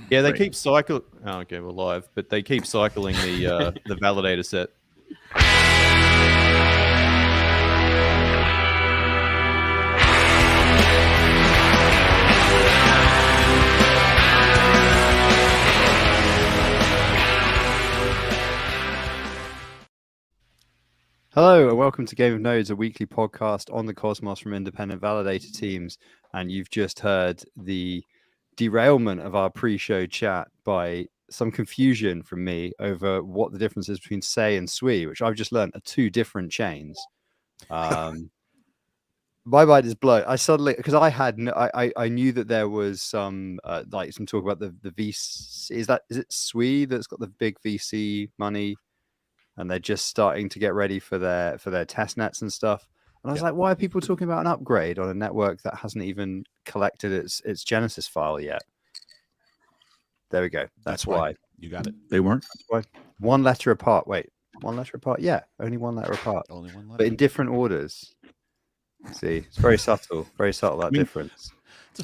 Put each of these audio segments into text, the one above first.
Yeah, they keep cycling. Oh, okay, we're live, but they keep cycling the validator set. Hello and welcome to Game of Nodes, a weekly podcast on the Cosmos from independent validator teams. And you've just heard the derailment of our pre-show chat by some confusion from me over what the difference is between Sei and Sui, which I've just learned are two different chains. My mind is blown. I suddenly, because I knew that there was some like some talk about the VC. Is it Sui that's got the big VC money? And they're just starting to get ready for their test nets and stuff. And I was like, why are people talking about an upgrade on a network that hasn't even collected its Genesis file yet? There we go. That's why. You got it. They weren't? That's why. One letter apart. Wait, one letter apart? Yeah, only one letter apart. Only one letter. But in different orders. See, it's very subtle. Very subtle, that difference.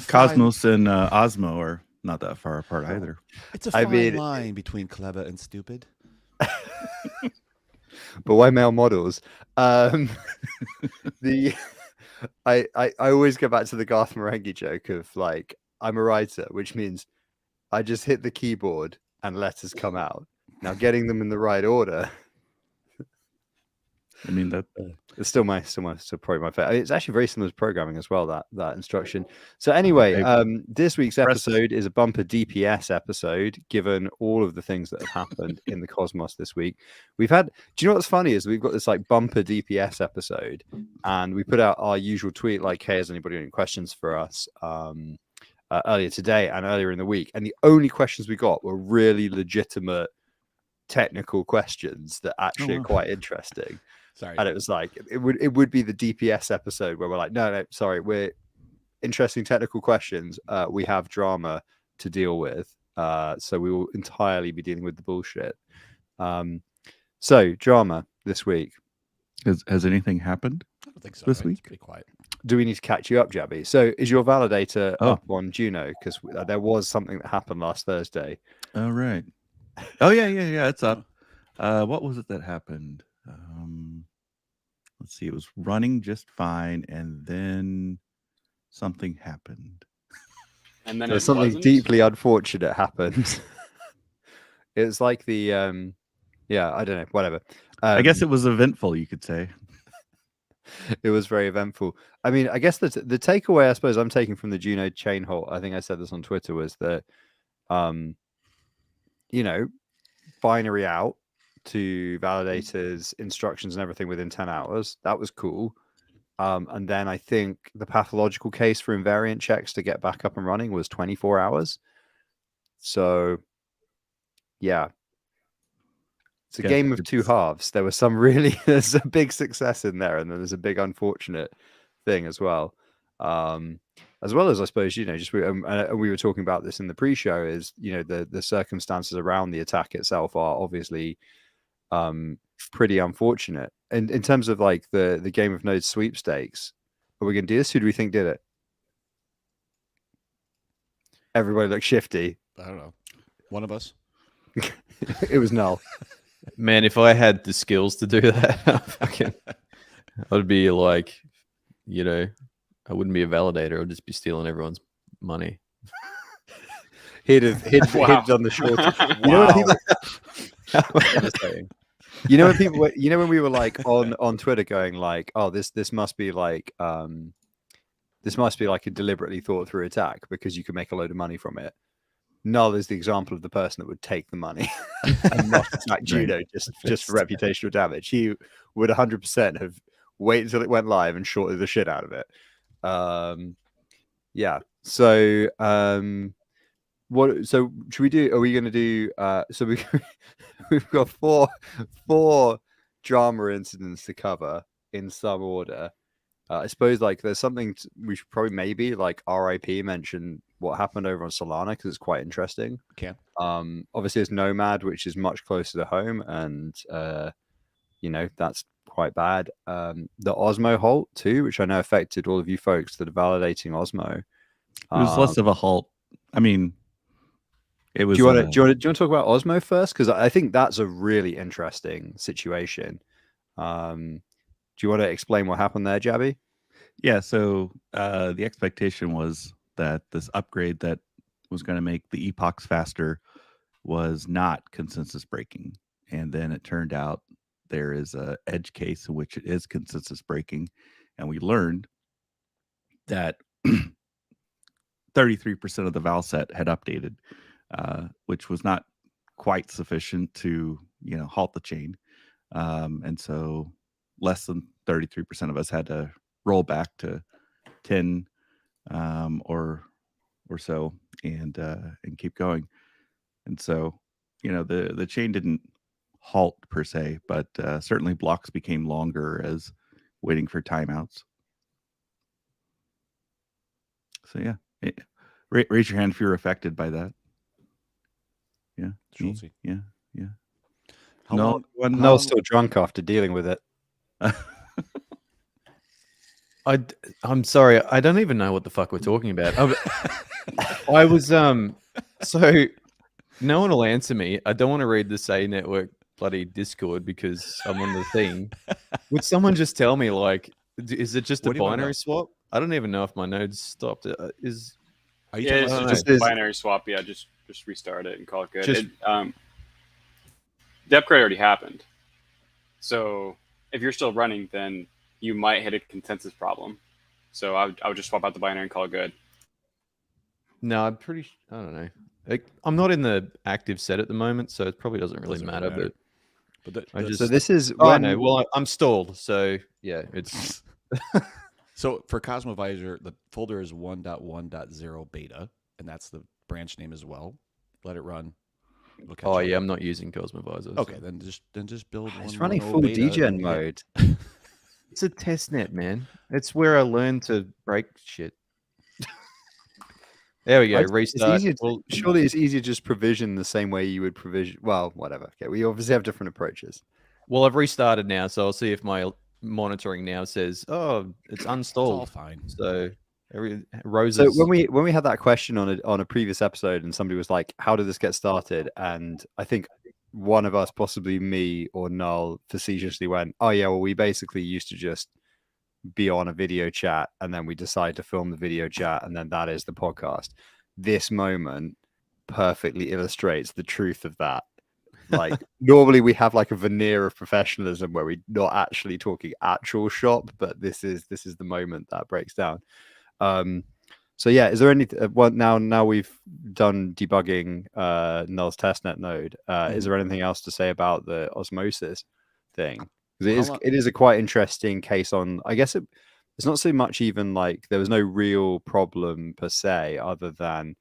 Cosmos and Osmo are not that far apart either. It's a fine line between clever and stupid. But why male models? I always go back to the Garth Marenghi joke of like, I'm a writer, which means I just hit the keyboard and letters come out. Now getting them in the right order. I mean, that it's still probably my favorite. It's actually very similar to programming as well, that instruction. So anyway, this week's episode is a bumper DPS episode, given all of the things that have happened in the Cosmos this week. We've had, do you know what's funny is we've got this like bumper DPS episode, and we put out our usual tweet like, hey, has anybody got any questions for us? Earlier today and earlier in the week. And the only questions we got were really legitimate technical questions that actually are quite interesting. Sorry. And it was like it would be the DPS episode where we're like, no, sorry, we're interesting technical questions. We have drama to deal with, so we will entirely be dealing with the bullshit. So drama this week. Has anything happened? I don't think so. This week, it's pretty quiet. Do we need to catch you up, Jabby? So is your validator up on Juno? Because there was something that happened last Thursday. Oh right. Oh yeah. It's up. What was it that happened? Let's see. It was running just fine, and then something happened. And then something deeply unfortunate happened. It was like the I don't know, whatever. I guess it was eventful, you could say. It was very eventful. I mean, I guess the takeaway I suppose I'm taking from the Juno chain halt, I think I said this on Twitter, was that binary out to validators, instructions and everything within 10 hours. That was cool. And then I think the pathological case for invariant checks to get back up and running was 24 hours. So, yeah. It's a game of two halves. There was there's a big success in there, and then there's a big unfortunate thing as well. As well as, I suppose, just we were talking about this in the pre-show, is, the circumstances around the attack itself are obviously pretty unfortunate. And in terms of like the Game of Nodes sweepstakes, are we going to do this? Who do we think did it? Everybody looks shifty. I don't know. One of us. It was Null. Man, if I had the skills to do that, I'd be like, I wouldn't be a validator. I'd just be stealing everyone's money. He'd done the shortest. When we were like on Twitter going like, oh, this must be like a deliberately thought through attack because you could make a load of money from it. Null is the example of the person that would take the money and not attack Juno just for reputational damage. He would 100% have waited until it went live and shorted the shit out of it. Yeah. So so should we do? Are we going to do? So we've got four drama incidents to cover in some order. I suppose like there's something we should probably maybe like RIP mention what happened over on Solana because it's quite interesting. Okay. Obviously it's Nomad, which is much closer to home, and that's quite bad. The Osmo Halt too, which I know affected all of you folks that are validating Osmo. It was less of a halt. I mean, It was. Do you want to talk about Osmo first? Because I think that's a really interesting situation. Do you want to explain what happened there, Jabby? Yeah. So the expectation was that this upgrade that was going to make the epochs faster was not consensus breaking, and then it turned out there is a edge case in which it is consensus breaking, and we learned that 33% of the val set had updated, which was not quite sufficient to halt the chain, and so less than 33% of us had to roll back to 10 or so and keep going. And so the chain didn't halt per se, but certainly blocks became longer as waiting for timeouts. So yeah, raise your hand if you're affected by that. Yeah, Schultzy. yeah. How No, long? Noel's still drunk after dealing with it. I'm sorry. I don't even know what the fuck we're talking about. I was so no one will answer me. I don't want to read the Say Network bloody Discord because I'm on the thing. Would someone just tell me, like, is it just a What do you wanna know? binary swap? I don't even know if my node's stopped. Are you Yeah, talking it's about just this- a binary swap. Yeah, just restart it and call it good. Just- The upgrade already happened. So if you're still running, then you might hit a consensus problem. So I would just swap out the binary and call it good. No, I'm pretty. I don't know. I'm not in the active set at the moment, so it probably doesn't really Doesn't matter. matter. But But I just. So this is Oh, when no. Well, I'm stalled. So yeah, it's. So for Cosmovisor, the folder is 1.1.0 beta, and that's the branch name as well. Let it run. We'll catch Oh up. yeah, I'm not using Cosmovisor. Okay, so- then just build one. it's running 1.0 full beta degen and hit- mode. It's a test net, man. It's where I learn to break shit. There we go. It's Restart. easier to- Well, surely it's easier to just provision the same way you would provision. Well, whatever. Okay, we obviously have different approaches. well, I've restarted now, so I'll see if my monitoring now says, "Oh, it's It's all unstalled." fine. So roses. So when we had that question on a previous episode, and somebody was like, "How did this get started?" and I think one of us, possibly me or Null, facetiously went, "Oh yeah, well we basically used to just be on a video chat, and then we decide to film the video chat, and then that is the podcast." This moment perfectly illustrates the truth of that. Like normally we have like a veneer of professionalism where we're not actually talking actual shop, but this is the moment that breaks down. So yeah, is there any well now we've done debugging Null's testnet node, is there anything else to say about the osmosis thing? Because it is a quite interesting case on, I guess it's not so much even like there was no real problem per se, other than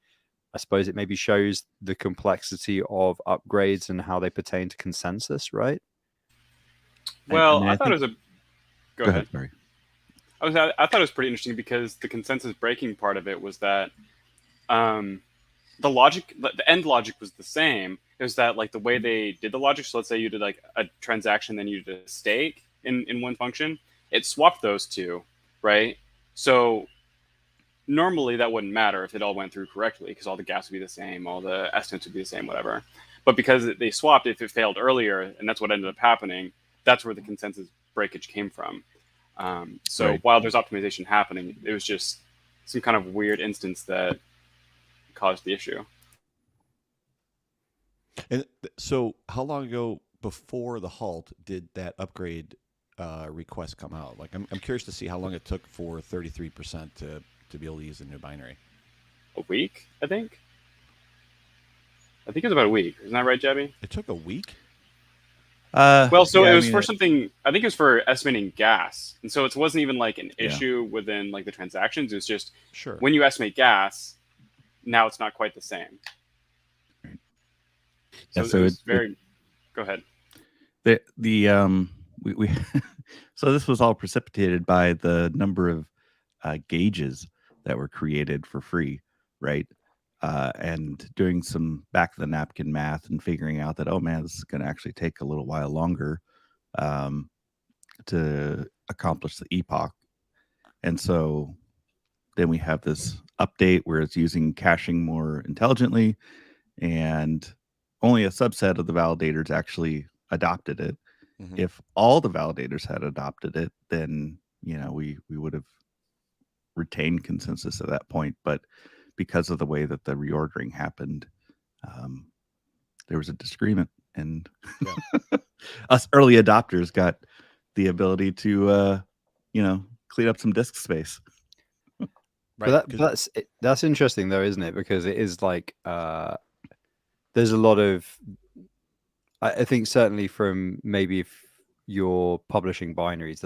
I suppose it maybe shows the complexity of upgrades and how they pertain to consensus, right? Well, And I thought it was a. Go ahead. Sorry. I thought it was pretty interesting because the consensus breaking part of it was that the logic, the end logic was the same. It was that like the way they did the logic. So let's say you did like a transaction, then you did a stake in one function. It swapped those two, right? So normally that wouldn't matter if it all went through correctly because all the gas would be the same, all the estimates would be the same, whatever. But because they swapped, if it failed earlier, and that's what ended up happening, that's where the consensus breakage came from. So Right. while there's optimization happening, it was just some kind of weird instance that caused the issue. And so, how long ago before the halt did that upgrade request come out? Like, I'm curious to see how long it took for 33% to be able to use the new binary. A week, I think. I think it was about a week. Isn't that right, Jabby? It took a week. Well, so yeah, it I was mean, for something. I think it was for estimating gas, and so it wasn't even like an Yeah. issue within like the transactions. It was just Sure. when you estimate gas, now it's not quite the same. Right. So, Yeah, so it was it- very. Go ahead. We so this was all precipitated by the number of gauges that were created for free, right? And doing some back of the napkin math and figuring out that, oh man, this is going to actually take a little while longer to accomplish the epoch. And so then we have this update where it's using caching more intelligently, and only a subset of the validators actually adopted it. Mhm. If all the validators had adopted it, then we would have retained consensus at that point. But because of the way that the reordering happened, there was a disagreement, and us early adopters got the ability to clean up some disk space. Right. But that's interesting though, isn't it? Because it is like there's a lot of I think certainly from maybe if you're publishing binaries,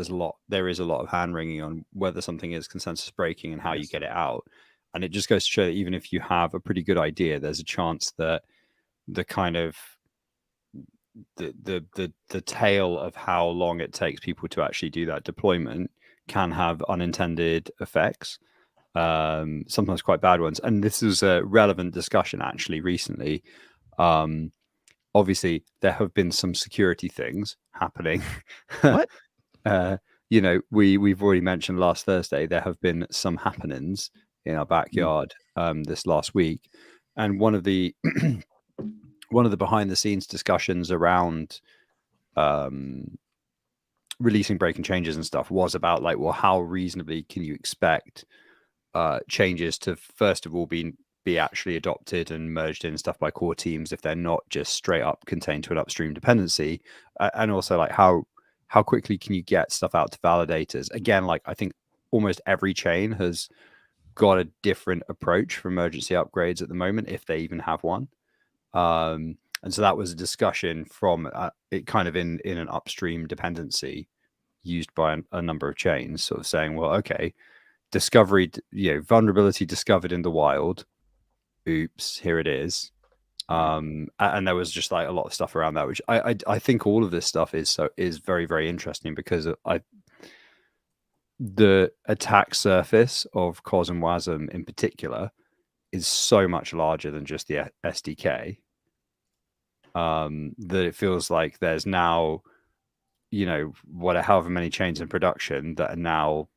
there is a lot of hand wringing on whether something is consensus breaking and how you get it out. And it just goes to show that even if you have a pretty good idea, there's a chance that the kind of the tail of how long it takes people to actually do that deployment can have unintended effects, sometimes quite bad ones. And this is a relevant discussion actually recently. Obviously, there have been some security things happening. What? We've already mentioned last Thursday there have been some happenings in our backyard this last week, and one of the behind the scenes discussions around releasing breaking changes and stuff was about like, well, how reasonably can you expect changes to first of all be actually adopted and merged in stuff by core teams if they're not just straight up contained to an upstream dependency, and also like how quickly can you get stuff out to validators? Again, like I think almost every chain has got a different approach for emergency upgrades at the moment, if they even have one. And so that was a discussion from it kind of in an upstream dependency used by a number of chains, sort of saying, well, okay, vulnerability discovered in the wild. Oops, here it is. And there was just like a lot of stuff around that, which I think all of this stuff is very, very interesting because the attack surface of COS and WASM in particular is so much larger than just the SDK, that it feels like there's now, however many chains in production that are now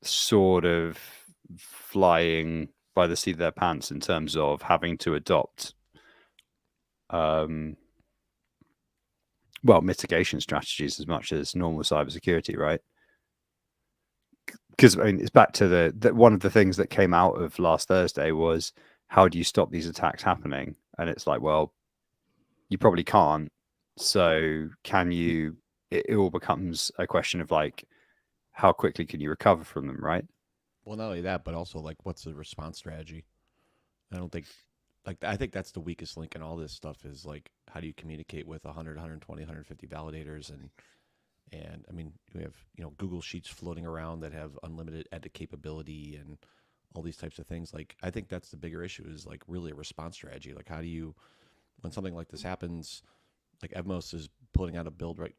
sort of flying by the seat of their pants in terms of having to adopt mitigation strategies as much as normal cybersecurity, right? Because it's back to the one of the things that came out of last Thursday was, how do you stop these attacks happening? And it's like, well, you probably can't. So can you? It all becomes a question of like, how quickly can you recover from them, right? Well, not only that, but also like, what's the response strategy? I think that's the weakest link in all this stuff is like, how do you communicate with 100, 120, 150 validators? And I mean, we have, Google Sheets floating around that have unlimited edit capability and all these types of things. Like, I think that's the bigger issue is like really a response strategy. Like, how do you, when something like this happens, like Evmos is putting out a build right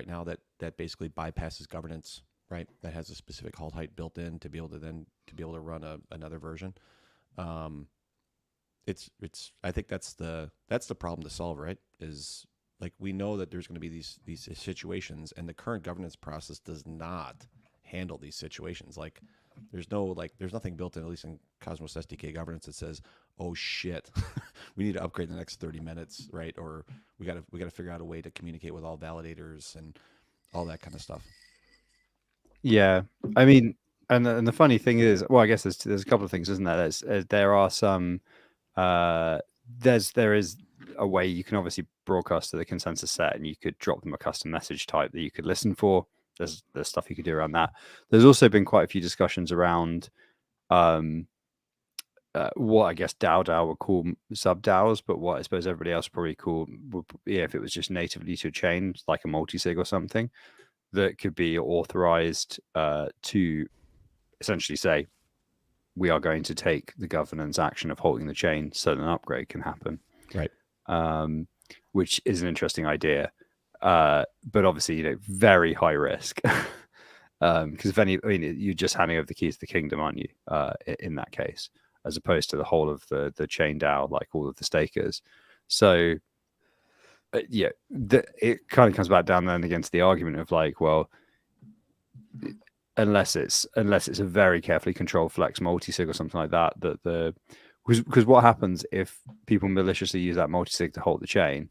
now that basically bypasses governance, right? That has a specific halt height built in to be able to run another version. I think that's the problem to solve, right? Is like, we know that there's going to be these situations, and the current governance process does not handle these situations. Like, there's nothing built in, at least in Cosmos Sdk governance, that says, oh shit, we need to upgrade in the next 30 minutes, right? Or we got to figure out a way to communicate with all validators and all that kind of stuff. Yeah, I mean, and the funny thing is, well, I guess there's a couple of things, isn't there? There are some. There is a way you can obviously broadcast to the consensus set, and you could drop them a custom message type that you could listen for. There's stuff you could do around that. There's also been quite a few discussions around what I guess DAO would call sub DAOs, but what I suppose everybody else probably if it was just natively to a chain like a multi-sig or something, that could be authorized to essentially say, we are going to take the governance action of halting the chain so that an upgrade can happen. Right. Which is an interesting idea. But obviously, very high risk. Because you're just handing over the keys to the kingdom, aren't you? In that case, as opposed to the whole of the chain DAO, like all of the stakers. So, it kind of comes back down then against the argument of like, well, unless it's a very carefully controlled flex multi-sig or something like that because what happens if people maliciously use that multisig to halt the chain?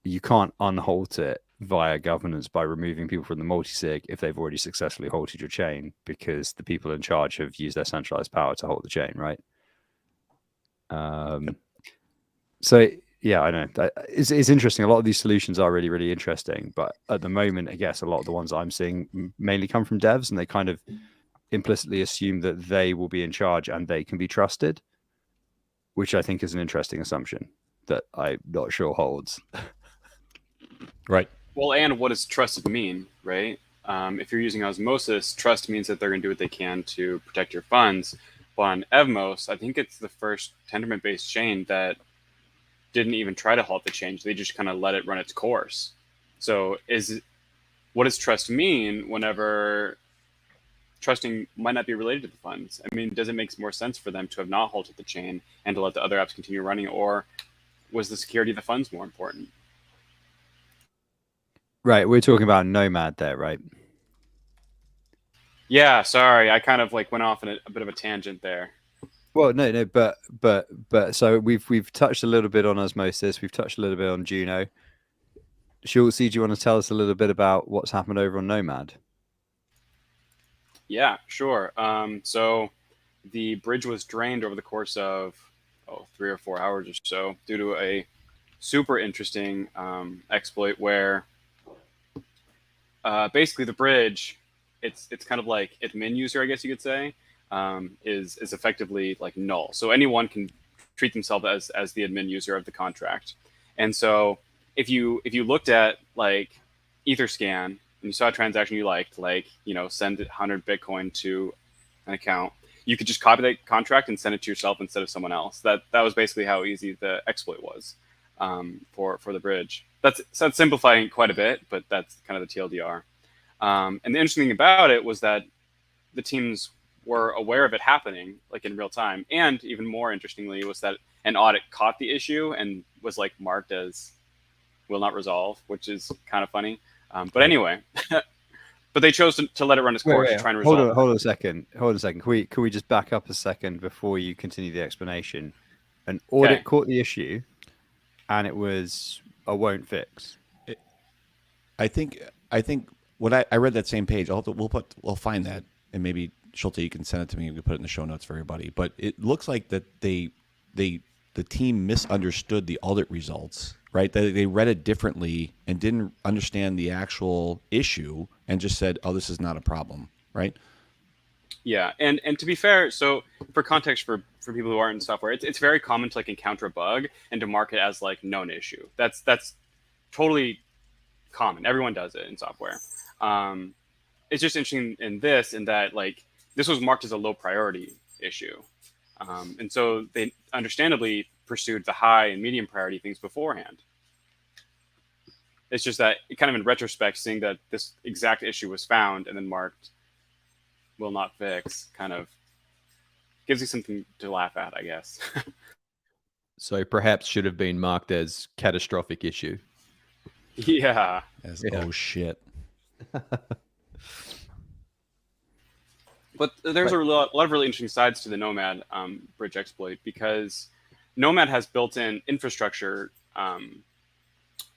You can't unhalt it via governance by removing people from the multisig if they've already successfully halted your chain, because the people in charge have used their centralized power to halt the chain, right? So yeah, I know it's interesting. A lot of these solutions are really, really interesting, but at the moment, I guess a lot of the ones I'm seeing mainly come from devs, and they kind of implicitly assume that they will be in charge and they can be trusted, which I think is an interesting assumption that I'm not sure holds. Right. Well, and what does trusted mean, right? If you're using osmosis, trust means that they're going to do what they can to protect your funds. But on Evmos, I think it's the first Tendermint-based chain that didn't even try to halt the change. They just kind of let it run its course. So what does trust mean whenever trusting might not be related to the funds? I mean, does it make more sense for them to have not halted the chain and to let the other apps continue running, or was the security of the funds more important? Right, we're talking about Nomad there, right? Yeah, sorry, I kind of like went off in a bit of a tangent there. Well, no, but so we've touched a little bit on osmosis, we've touched a little bit on Juno. Schultzy, do you want to tell us a little bit about what's happened over on Nomad? Yeah, sure. So the bridge was drained over the course of 3 or 4 hours or so due to a super interesting exploit where basically the bridge, it's kind of like admin user, I guess you could say, is effectively like null. So anyone can treat themselves as the admin user of the contract. And so if you looked at like Etherscan and you saw a transaction you liked, like, you know, send 100 Bitcoin to an account, you could just copy that contract and send it to yourself instead of someone else. That was basically how easy the exploit was for the bridge. That's simplifying quite a bit, but that's kind of the TLDR. And the interesting thing about it was that the teams were aware of it happening like in real time. And even more interestingly was that an audit caught the issue and was like marked as will not resolve, which is kind of funny. But anyway, but they chose to let it run its course to try and resolve. Hold on a second. Can we just back up a second before you continue the explanation? An audit caught the issue and it was a won't fix. I think when I read that same page, we'll find that, and maybe Schulte, you can send it to me and we can put it in the show notes for everybody. But it looks like that the team misunderstood the audit results, right? They read it differently and didn't understand the actual issue and just said, "Oh, this is not a problem," right? Yeah, and to be fair, so for context for people who aren't in software, it's very common to like encounter a bug and to mark it as like known issue. That's totally common. Everyone does it in software. It's just interesting in that like this was marked as a low priority issue, and so they understandably pursued the high and medium priority things beforehand. It's just that kind of in retrospect, seeing that this exact issue was found and then marked will not fix kind of gives you something to laugh at, I guess. So perhaps should have been marked as catastrophic issue. Yeah. Oh shit. But there's a lot of really interesting sides to the Nomad bridge exploit, because Nomad has built-in infrastructure.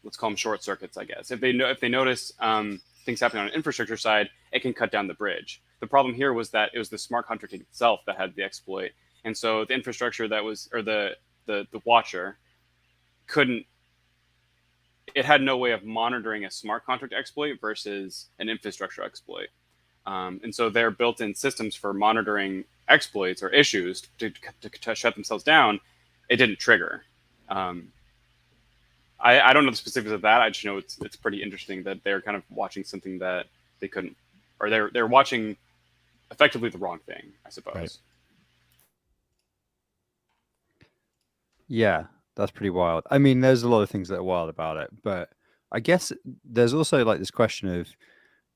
Let's call them short circuits, I guess. If they notice things happening on an infrastructure side, it can cut down the bridge. The problem here was that it was the smart contract itself that had the exploit, and so the infrastructure that was, or the watcher, couldn't. It had no way of monitoring a smart contract exploit versus an infrastructure exploit. And so their built-in systems for monitoring exploits or issues to shut themselves down, it didn't trigger. I don't know the specifics of that. I just know it's pretty interesting that they're kind of watching something that they couldn't, or they're watching effectively the wrong thing, I suppose. Right. Yeah, that's pretty wild. I mean, there's a lot of things that are wild about it, but I guess there's also like this question of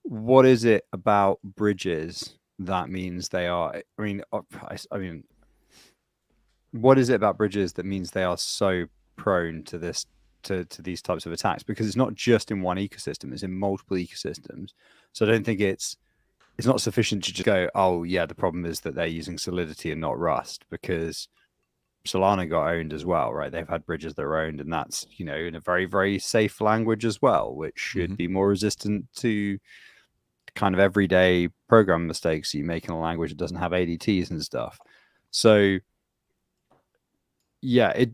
what is it about bridges that means they are, I mean, what is it about bridges that means they are so prone to this, to these types of attacks? Because it's not just in one ecosystem, it's in multiple ecosystems. So I don't think it's not sufficient to just go, oh yeah, the problem is that they're using Solidity and not Rust, because Solana got owned as well, right? They've had bridges that are owned, and that's, you know, in a very, very safe language as well, which should be more resistant to kind of everyday program mistakes you make in a language that doesn't have ADTs and stuff. So yeah,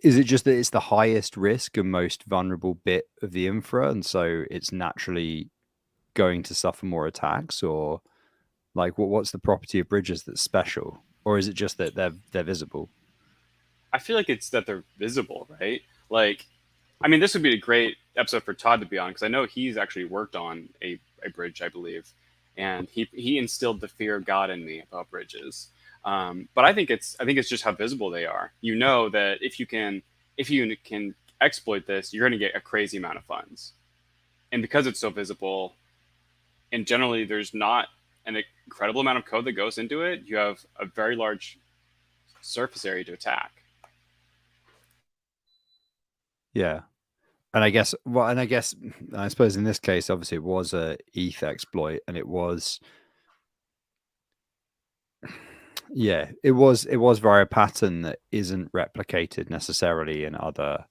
is it just that it's the highest risk and most vulnerable bit of the infra, and so it's naturally going to suffer more attacks? Or like what's the property of bridges that's special? Or is it just that they're visible? I feel like it's that they're visible, right? Like, I mean, this would be a great episode for Todd to be on, because I know he's actually worked on a bridge, I believe, and he instilled the fear of God in me about bridges. But I think it's just how visible they are. You know that if you can exploit this, you're going to get a crazy amount of funds, and because it's so visible, and generally there's not an incredible amount of code that goes into it, you have a very large surface area to attack. Yeah. And I suppose in this case, obviously, it was a ETH exploit, and it was, yeah, it was via a pattern that isn't replicated necessarily in other.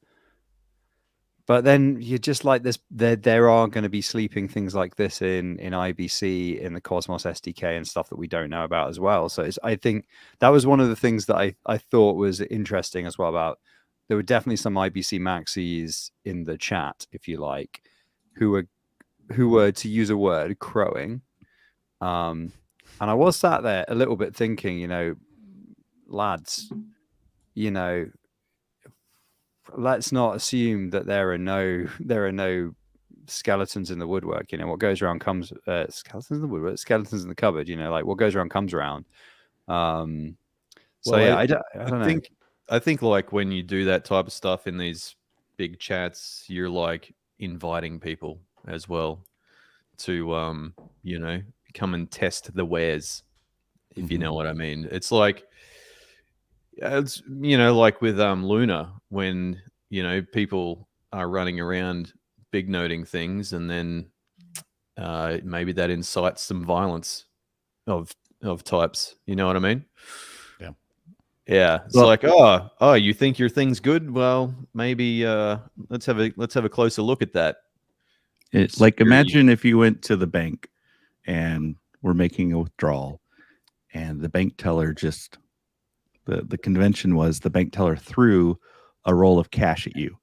But then you're just like this. There are going to be sleeping things like this in IBC, in the Cosmos SDK, and stuff that we don't know about as well. So I think that was one of the things that I thought was interesting as well. About there were definitely some IBC maxis in the chat, if you like, who were, to use a word, crowing. And I was sat there a little bit thinking, you know, lads, you know, let's not assume that there are no skeletons in the woodwork. You know, what goes around comes. Skeletons in the woodwork, skeletons in the cupboard. You know, like what goes around comes around. So Well, yeah, I don't know. I think like when you do that type of stuff in these big chats, you're like inviting people as well to you know, come and test the wares, if you know what I mean. It's like, it's, you know, like with Luna, when, you know, people are running around big noting things, and then maybe that incites some violence of types. You know what I mean? Yeah. Yeah. It's Well- like, oh, you think your thing's good? Well, maybe let's have a closer look at that. It's like, imagine if you went to the bank and were making a withdrawal, and the bank teller just the convention was the bank teller threw a roll of cash at you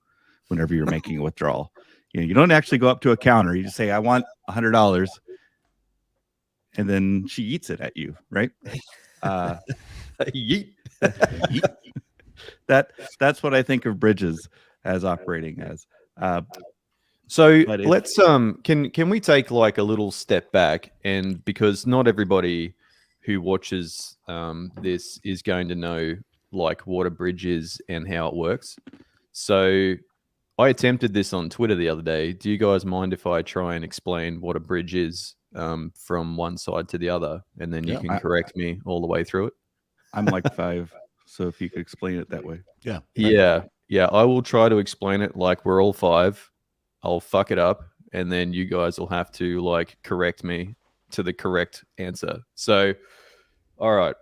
whenever you're making a withdrawal. You know, you don't actually go up to a counter. You just say, "I want $100," and then she eats it at you, right? Yeet. That's what I think of bridges as operating as. So But let's can we take like a little step back, and because not everybody who watches this is going to know like what a bridge is and how it works. So I attempted this on Twitter the other day. Do you guys mind if I try and explain what a bridge is from one side to the other, and then you can correct me all the way through it? I'm like 5, so if you could explain it that way. Yeah. Yeah. I will try to explain it like we're all 5. I'll fuck it up, and then you guys will have to like correct me to the correct answer. So, all right.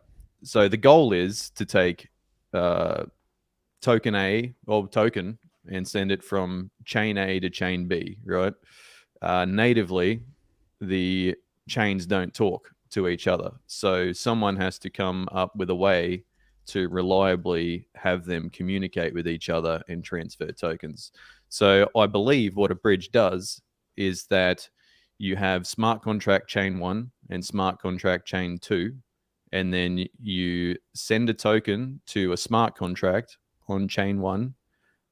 So the goal is to take token A or token and send it from chain A to chain B, right? Natively, the chains don't talk to each other. So someone has to come up with a way to reliably have them communicate with each other and transfer tokens. So I believe what a bridge does is that you have smart contract chain 1 and smart contract chain 2, and then you send a token to a smart contract on chain 1.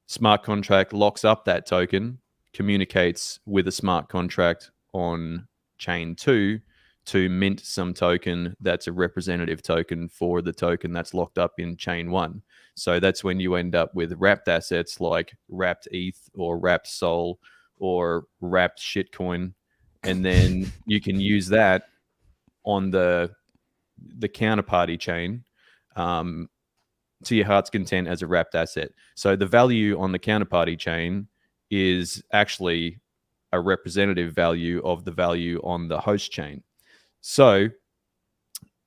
Smart contract locks up that token, communicates with a smart contract on chain 2 to mint some token that's a representative token for the token that's locked up in chain 1. So that's when you end up with wrapped assets like wrapped ETH or wrapped SOL or wrapped shitcoin, and then you can use that on the counterparty chain to your heart's content as a wrapped asset. So the value on the counterparty chain is actually a representative value of the value on the host chain. So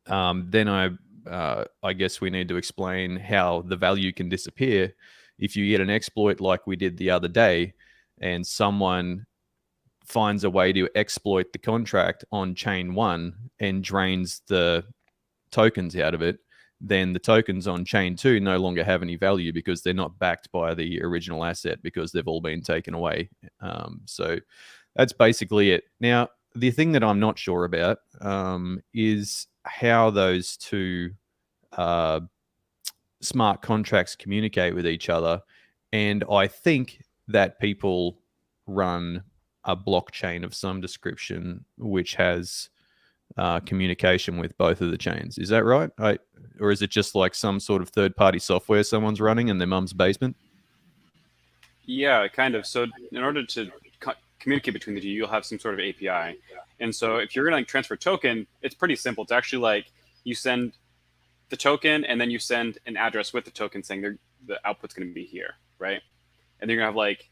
then I I guess we need to explain how the value can disappear if you get an exploit like we did the other day, and someone finds a way to exploit the contract on chain 1 and drains the tokens out of it. Then the tokens on chain 2 no longer have any value because they're not backed by the original asset because they've all been taken away. So that's basically it. Now, the thing that I'm not sure about is how those two smart contracts communicate with each other. And I think that people run a blockchain of some description which has communication with both of the chains. Is that right? Or is it just like some sort of third-party software someone's running in their mum's basement? Yeah, kind of. So in order to communicate between the two, you'll have some sort of API. And so if you're going to like transfer a token, it's pretty simple. It's actually like you send the token and then you send an address with the token saying the output's going to be here, right? And then you're going to have like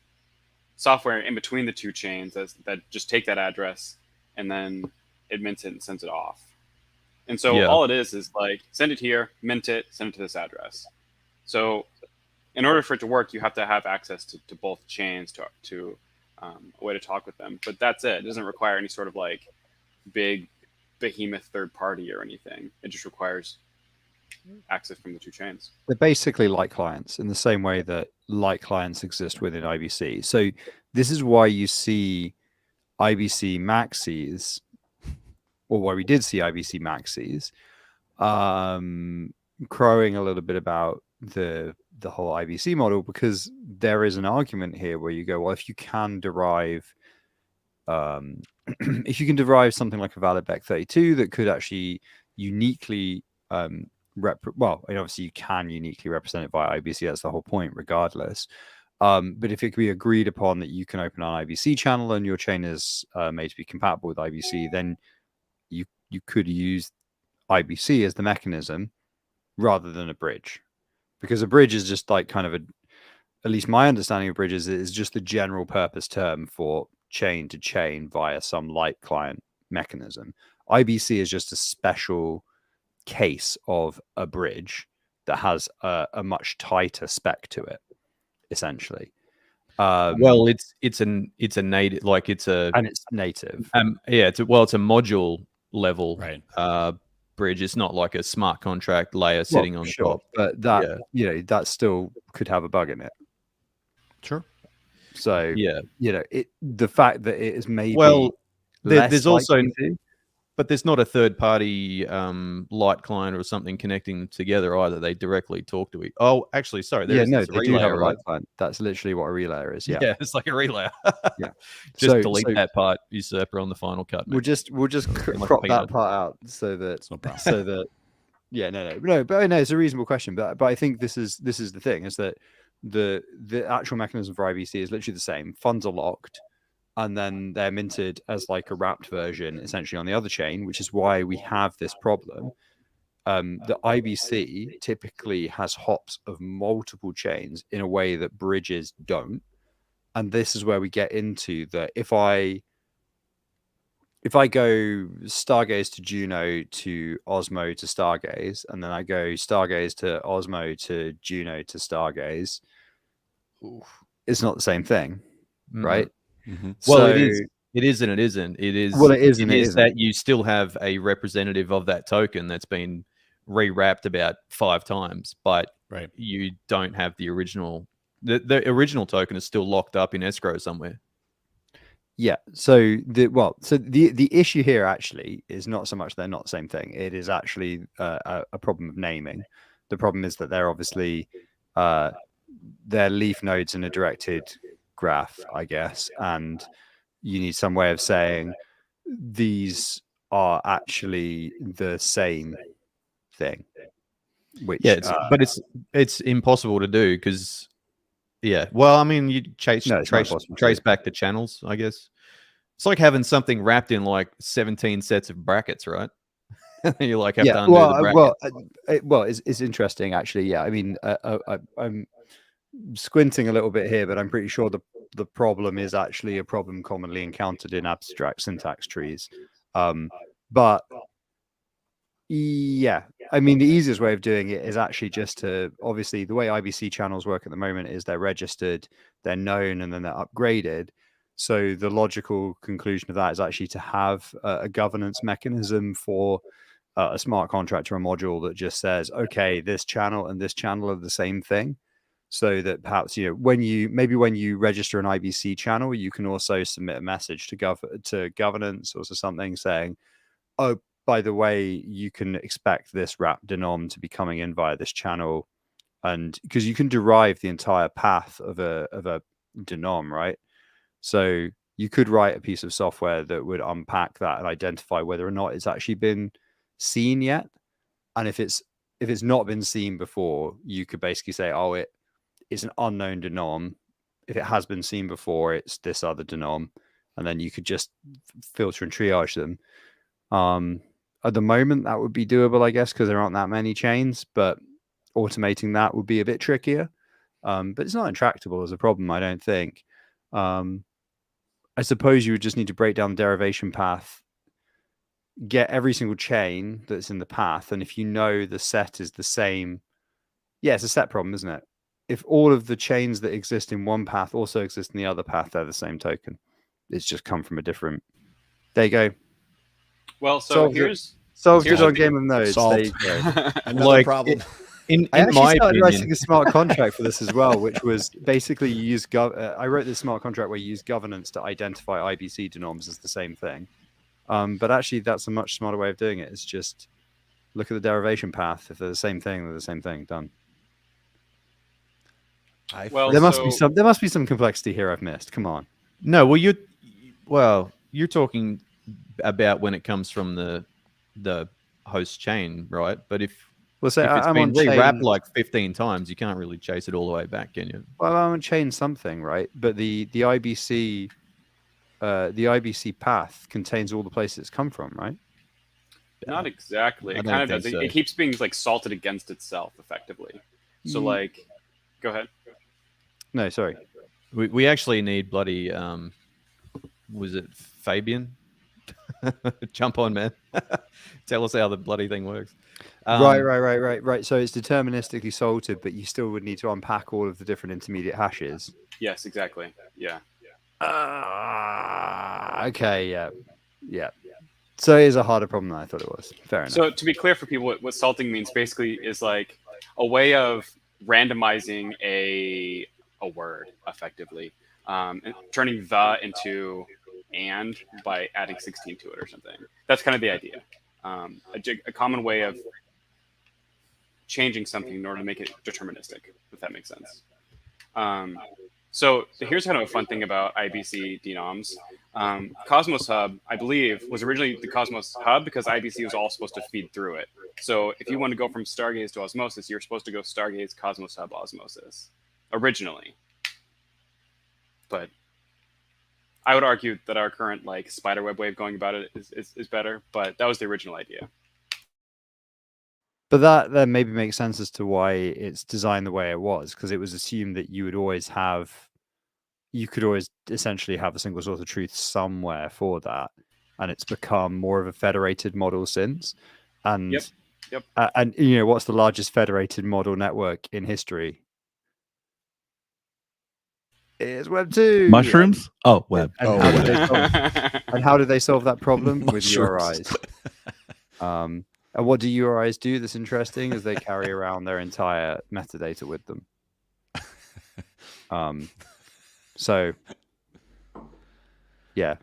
software in between the two chains that just take that address and then it mints it and sends it off. And so all it is like send it here, mint it, send it to this address. So in order for it to work, you have to have access to both chains to a way to talk with them. But that's it. It doesn't require any sort of like big behemoth third party or anything. It just requires access from the two chains. They're basically light clients in the same way that light clients exist within IBC. So this is why you see IBC maxis, or why we did see IBC maxis, crowing a little bit about the whole IBC model, because there is an argument here where you go, well, if you can derive if you can derive something like a valid BEC32 that could actually uniquely obviously you can uniquely represent it via IBC, that's the whole point regardless. But if it could be agreed upon that you can open an IBC channel and your chain is made to be compatible with IBC, then you could use IBC as the mechanism rather than a bridge, because a bridge is just like kind of at least my understanding of bridges is just the general purpose term for chain to chain via some light client mechanism. IBC is just a special case of a bridge that has a much tighter spec to it, essentially. Well, it's a native, like it's native. It's a module level right. Bridge. It's not like a smart contract layer sitting on top. But that that still could have a bug in it. Sure. So the fact that it is maybe there's also, but there's not a third party light client or something connecting them together either. They directly talk to each. Oh, actually, sorry. They do have a light client. That's literally what a relayer is. Yeah, it's like a relayer. Yeah. Just delete that part, usurper, on the final cut. We'll just crop that part out so that but it's a reasonable question. But I think this is the thing, is that the actual mechanism for IBC is literally the same. Funds are locked, and then they're minted as like a wrapped version essentially on the other chain, which is why we have this problem. The IBC typically has hops of multiple chains in a way that bridges don't. And this is where we get into that if I go Stargaze to Juno to Osmo to Stargaze, and then I go Stargaze to Osmo to Juno to Stargaze, it's not the same thing, right? Mm-hmm. Well, So, it is and it isn't. It is. Well, it is and it is isn't. that you still have a representative of that token that's been rewrapped about 5 times, but you don't have the original. The original token is still locked up in escrow somewhere. Yeah. So the issue here actually is not so much they're not the same thing. It is actually a problem of naming. The problem is that they're obviously they're leaf nodes in a directed graph, I guess, and you need some way of saying these are actually the same thing. Which but it's impossible to do because. Yeah, well, I mean, you trace back the channels, I guess. It's like having something wrapped in like 17 sets of brackets, right? You like have to undo the brackets. It's interesting actually. Yeah, I mean, I'm squinting a little bit here, but I'm pretty sure the problem is actually a problem commonly encountered in abstract syntax trees. But Yeah. I mean, the easiest way of doing it is actually just to, obviously, the way IBC channels work at the moment is they're registered, they're known, and then they're upgraded. So the logical conclusion of that is actually to have a governance mechanism for a smart contract or a module that just says, okay, this channel and this channel are the same thing. So that perhaps, when you register an IBC channel, you can also submit a message to governance or something saying, oh, by the way, you can expect this wrap denom to be coming in via this channel, and because you can derive the entire path of a denom, right? So you could write a piece of software that would unpack that and identify whether or not it's actually been seen yet. And if it's not been seen before, you could basically say, oh, it's an unknown denom. If it has been seen before, it's this other denom, and then you could just filter and triage them. At the moment, that would be doable, I guess, because there aren't that many chains, but automating that would be a bit trickier. But it's not intractable as a problem, I don't think. I suppose you would just need to break down the derivation path, get every single chain that's in the path, and if you know the set is the same, yeah, it's a set problem, isn't it? If all of the chains that exist in one path also exist in the other path, they're the same token. It's just come from a different. There you go. Well, so Solved here's it on the- Game of Nodes. There you Solved. go. Another problem. In I actually my started writing opinion, a smart contract for this as well, which was basically you use I wrote this smart contract where you use governance to identify IBC denoms as the same thing. But actually, that's a much smarter way of doing it. It's just look at the derivation path. If they're the same thing, they're the same thing. Done. Well, There so- must be some complexity here I've missed. Come on. no. You're talking about when it comes from the host chain, right? But if Well, say it's I'm been on chain. rewrapped like 15 times, you can't really chase it all the way back, can you? Well, I'm on chain something, right? But the IBC path contains all the places it's come from, right? Not exactly. I It don't kind of does. think so. It keeps being like salted against itself, effectively. So, like, go ahead. No, sorry. We actually need bloody was it Fabian? Jump on, man. Tell us how the bloody thing works. Right. So it's deterministically salted, but you still would need to unpack all of the different intermediate hashes. Yes, exactly. Yeah. Okay, yeah. So it is a harder problem than I thought it was. Fair enough. So to be clear for people, what salting means basically is like a way of randomizing a word effectively, and turning the into and by adding 16 to it or something. That's kind of the idea. A common way of changing something in order to make it deterministic, if that makes sense. So here's kind of a fun thing about IBC denoms. Cosmos Hub, I believe, was originally the Cosmos Hub because IBC was all supposed to feed through it. So if you want to go from Stargaze to Osmosis, you're supposed to go Stargaze, Cosmos Hub, Osmosis, originally. But I would argue that our current like spiderweb way of going about it is better, but that was the original idea. But that then maybe makes sense as to why it's designed the way it was, because it was assumed that you could always essentially have a single source of truth somewhere for that, and it's become more of a federated model since. And Yep. And what's the largest federated model network in history? It's Web 2. Mushrooms? Oh, web. And how did they solve that problem? With URIs. And what do URIs do that's interesting is they carry around their entire metadata with them. So, yeah.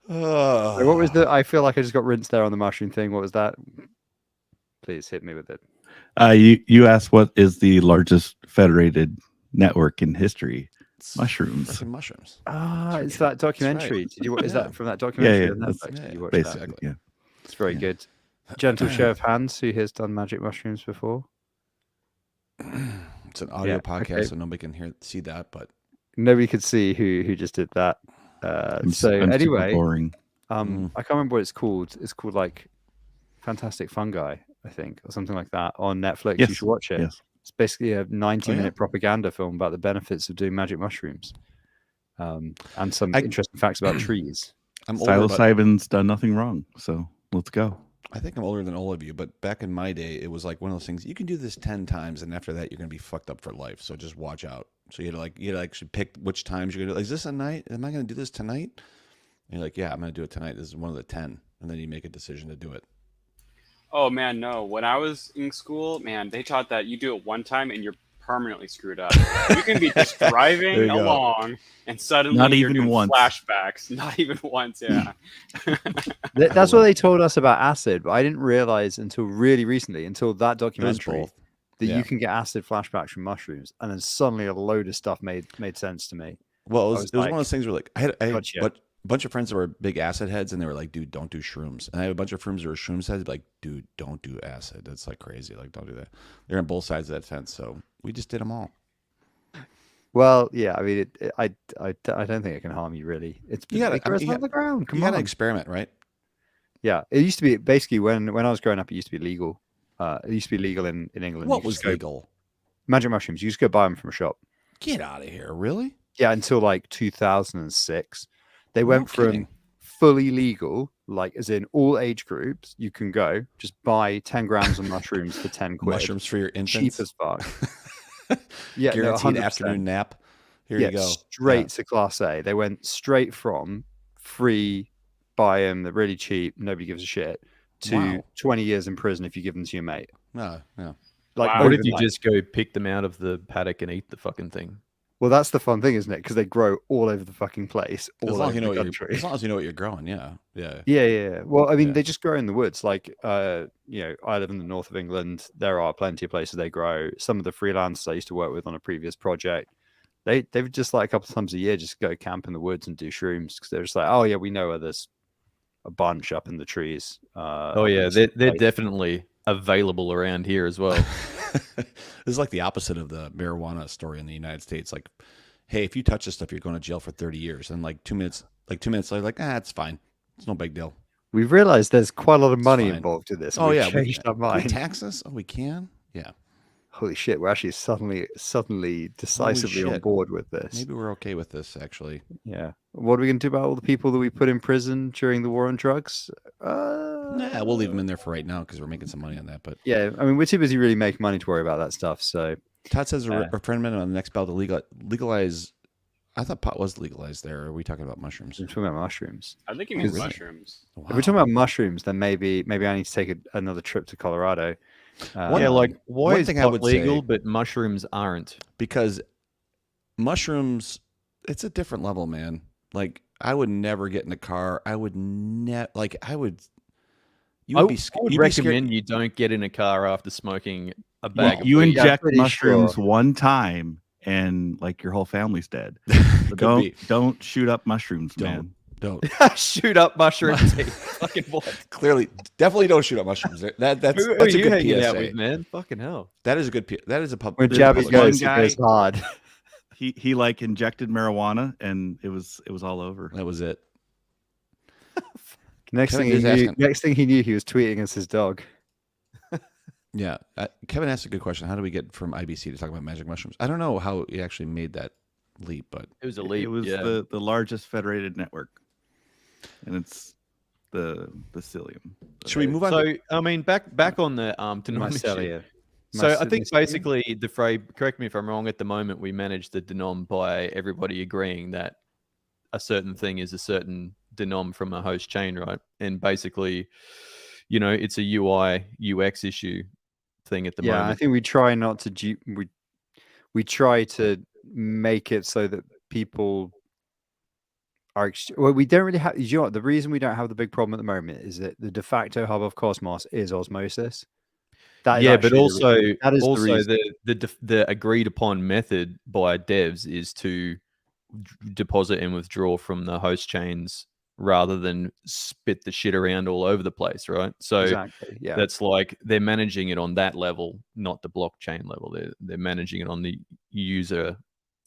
So what was I feel like I just got rinsed there on the mushroom thing. What was that? Please hit me with it. You asked what is the largest federated network in history? Mushrooms. Fucking mushrooms. It's that documentary. right. Did you? Is Yeah. that from that documentary? Yeah, on that's- Netflix? Did you watch Basically, that? yeah. It's very good. Gentle show of hands. Who here's done magic mushrooms before? It's an audio Yeah, podcast, okay. so nobody can see that. But Nobody could see who just did that. I'm So super anyway, boring. I can't remember what it's called. It's called like Fantastic Fungi, I think, or something like that on Netflix. You Yes, should watch it. yes. It's basically a 90-minute Oh, yeah. propaganda film about the benefits of doing magic mushrooms, and some I- interesting facts about trees. I'm older, but Psilocybin's done nothing wrong, so let's go. I think I'm older than all of you, but back in my day, it was like one of those things. You can do this 10 times, and after that, you're gonna be fucked up for life. So just watch out. So you had to actually pick which times you're gonna do. Is this a night? Am I gonna do this tonight? And you're like, yeah, I'm gonna do it tonight. This is one of the 10, and then you make a decision to do it. Oh man, no. When I was in school, man, they taught that you do it one time and you're permanently screwed up. You can be just There driving you go. along and suddenly Not you're even doing once. flashbacks. Not even once, yeah. That's what they told us about acid, but I didn't realize until really recently, until that It was documentary, both. that Yeah. you can get acid flashbacks from mushrooms, and then suddenly a load of stuff made sense to me. Well, I it was was one like, of those things where like I had gotcha. a bunch of friends that were big acid heads, and they were like, "Dude, don't do shrooms." And I had a bunch of friends that were shrooms heads, like, "Dude, don't do acid. That's like crazy. Like, don't do that." They're on both sides of that fence, so we just did them all. Well, yeah, I mean, I don't think it can harm you really. It's You gotta- it I mean, grows you on the ground. Come you got to on. experiment, right? Yeah, it used to be basically when I was growing up, it used to be legal. It used to be legal in England. What You could was just go- legal? Magic mushrooms. You just go buy them from a shop. Get out of here! Really? Yeah, until like 2006, they No went kidding. from fully legal, like as in all age groups, you can go just buy 10 grams of mushrooms for 10 quid. Mushrooms for your cheap infants. as fuck. Yeah, no, Guaranteed 100%. afternoon nap. Here Yeah, you go. straight to Class A. They went straight from free, buy them, they're really cheap, nobody gives a shit, to Wow. 20 years in prison if you give them to your mate. No, yeah. Like, Wow. What if you overnight. just go pick them out of the paddock and eat the fucking thing? Well, that's the fun thing, isn't it? Because they grow all over the fucking place, As all long over as you know the what country. as long as you know what you're growing, yeah. Yeah. Well, I mean, Yeah. they just grow in the woods. Like, I live in the north of England. There are plenty of places they grow. Some of the freelancers I used to work with on a previous project, they would just like a couple of times a year just go camp in the woods and do shrooms because they're just like, oh yeah, we know where there's a bunch up in the trees. Oh up in yeah, this they're place." definitely available around here as well. This is like the opposite of the marijuana story in the United States. Like, hey, if you touch this stuff, you're going to jail for 30 years. And like 2 minutes later, like, it's fine. It's no big deal. We've realized there's quite a lot of money fine. involved in this. Oh We've yeah, changed our Can we mind. tax this? Oh, we can. Yeah, Holy shit, we're actually suddenly decisively on shit. board with this. maybe we're okay with this actually. Yeah. What are we going to do about all the people that we put in prison during the war on drugs? Nah, we'll leave them in there for right now because we're making some money on that. But Yeah, I mean, we're too busy really making money to worry about that stuff. So Todd says a referendum on the next ballot to legalize. I thought pot was legalized there. Are we talking about mushrooms? we're talking about mushrooms. I think he means really? mushrooms. Wow. If we're talking about mushrooms, then maybe I need to take another trip to Colorado. Yeah, like why one is thing I pot would legal say- but mushrooms aren't? Because mushrooms, it's a different level, man. Like I would never get in a car. I would never like. I would. You I would be. would you'd be scared- recommend you don't get in a car after smoking a bag of You weed. inject pretty mushrooms sure. one time and like your whole family's dead. So Could be. don't shoot up mushrooms, Don't. man. Don't. Shoot up mushrooms. Fucking what? Clearly, definitely don't shoot up mushrooms. That's Who are that's a you good hanging out PSA. with, man? Fucking hell. That is a good. That is a pub. when There's Jabby this goes, one it goes guy- hard. He like injected marijuana and it was all over. That was it. Next Kevin thing is he knew, asking- he was tweeting as his dog. Yeah. Kevin asked a good question. How do we get from IBC to talk about magic mushrooms? I don't know how he actually made that leap, but It was a leap. It was yeah. the largest federated network, and it's the psyllium. should we move on? So I mean, back on the denom issue. Mycelia. So I think Mycelia? basically the Frey, correct me if I'm wrong, at the moment we manage the denom by everybody agreeing that a certain thing is a certain denom from a host chain, right? And basically, it's a UI UX issue thing at the Yeah, I moment. think we try not to we try to make it so that people are well, we don't really have. You know what? The reason we don't have the big problem at the moment is that the de facto hub of Cosmos is osmosis. That is Yeah, but actually also that is the also reason. the agreed upon method by devs is to deposit and withdraw from the host chains rather than spit the shit around all over the place, right? So Exactly. Yeah. that's like they're managing it on that level, not the blockchain level. They're managing it on the user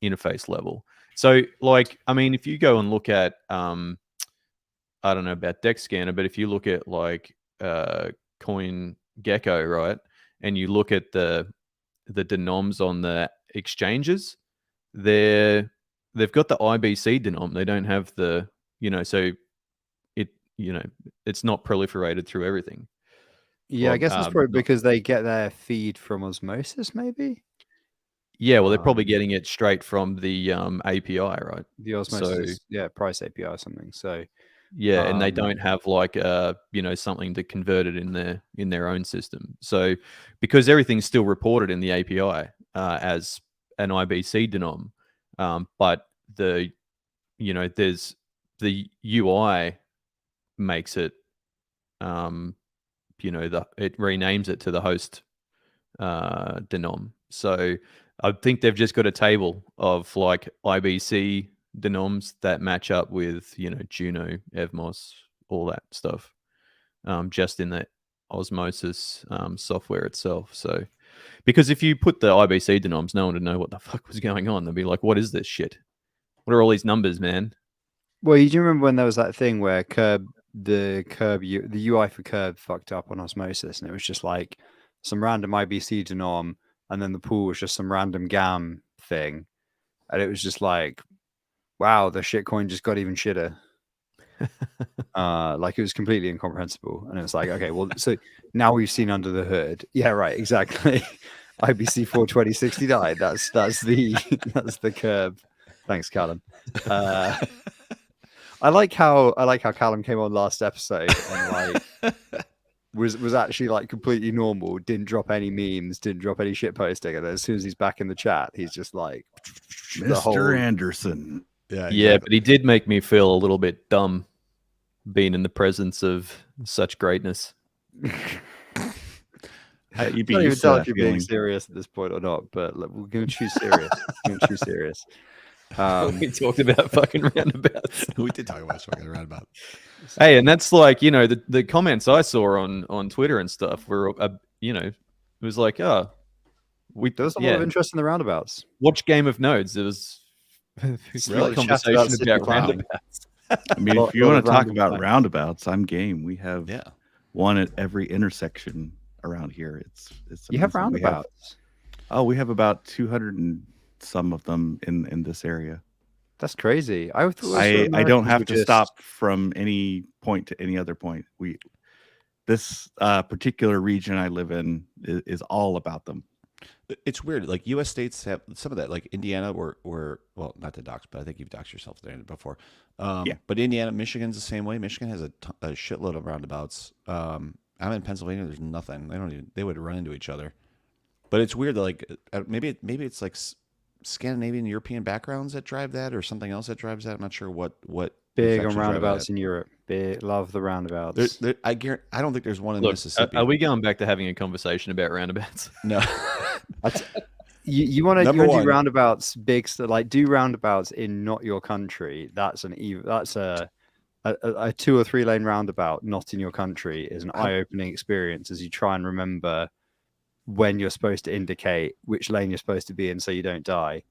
interface level. So like, I mean, if you go and look at I don't know about Dex Scanner, but if you look at like Coin Gecko, right, and you look at the denoms on the exchanges, they've got the IBC denom. They don't have the, so it, it's not proliferated through everything. Yeah, I Well, guess it's probably not- because they get their feed from osmosis, maybe Yeah, well, they're probably Um, getting it straight from the API, right? the osmosis, price API or something. So Yeah, and they Um, don't have like something to convert it in their own system. So because everything's still reported in the API as an IBC denom, but there's the UI makes it it renames it to the host denom. So I think they've just got a table of like IBC denoms that match up with Juno, Evmos, all that stuff, just in the Osmosis software itself. So because if you put the IBC denoms, no one would know what the fuck was going on. They'd be like, "What is this shit? What are all these numbers, man?" well, you do remember when there was that thing where the UI for Curb fucked up on osmosis, and it was just like some random IBC denom, and then the pool was just some random GAM thing, and it was just like, wow, the shitcoin just got even shitter. Like it was completely incomprehensible, and it was like, okay, well, so now we've seen under the hood. Yeah, right, exactly. IBC 42069. That's the that's the Curb. Thanks, Callum. I like how Callum came on last episode and like was actually like completely normal, didn't drop any memes, didn't drop any shit posting, and then as soon as he's back in the chat, he's just like Mr. Anderson. Yeah, Yeah, but he did make me feel a little bit dumb being in the presence of such greatness. I You'd can't be even used to tell that if you're being feeling. serious at this point or not, but like, we're going to choose serious. We're going to choose serious. We talked about fucking roundabouts. we did talk about fucking roundabout. Hey, and that's like the comments I saw on Twitter and stuff were it was like There was a lot of interest in the roundabouts. watch Game of Nodes. There was Really? conversation Chat about about City Clown. roundabouts. I mean, Lot- if you lot want of to talk random about facts. roundabouts, I'm game. We have Yeah. one at every intersection around here. It's You have amazing. roundabouts. We have about 200 and some of them in this area. That's crazy. I thought I don't have to just stop from any point to any other point. This particular region I live in is all about them. It's weird. Like U.S. states have some of that. Like Indiana, where well, not to dox, but I think you've doxed yourself there before. Yeah. But Indiana, Michigan's the same way. Michigan has a shitload of roundabouts. I'm in Pennsylvania. There's nothing. They would run into each other. But it's weird. That like maybe it's like Scandinavian, European backgrounds that drive that, or something else that drives that. I'm not sure what. big on actually drive roundabouts that. in Europe. Big, love the roundabouts. I don't think there's one in Look, Mississippi. are we going back to having a conversation about roundabouts? No. You want to Number do one. roundabouts big, like do roundabouts in not your country. That's a 2 or 3 lane roundabout not in your country is an eye-opening experience as you try and remember when you're supposed to indicate which lane you're supposed to be in so you don't die.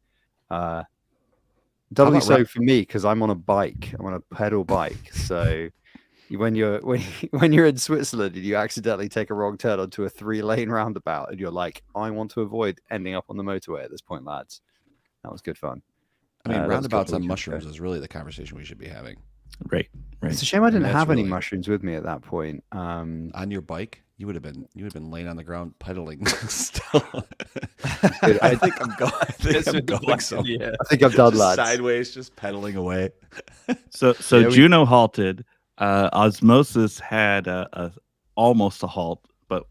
Doubly about so for me because I'm on a bike. I'm on a pedal bike. So when you're in Switzerland and you accidentally take a wrong turn onto a 3-lane roundabout and you're like, I want to avoid ending up on the motorway at this point, lads. That was good fun. I mean, That was a roundabouts couple on weekends mushrooms ago. is really the conversation we should be having. Right. It's a shame I didn't that's have any really- mushrooms with me at that point. On your bike, you would have been laying on the ground pedaling still. Dude, I think I'm going. I think I'm going somewhere. Yeah. I think I'm done, Just lads. sideways, just pedaling away. So Yeah, we- Juno halted. Osmosis had almost a halt, but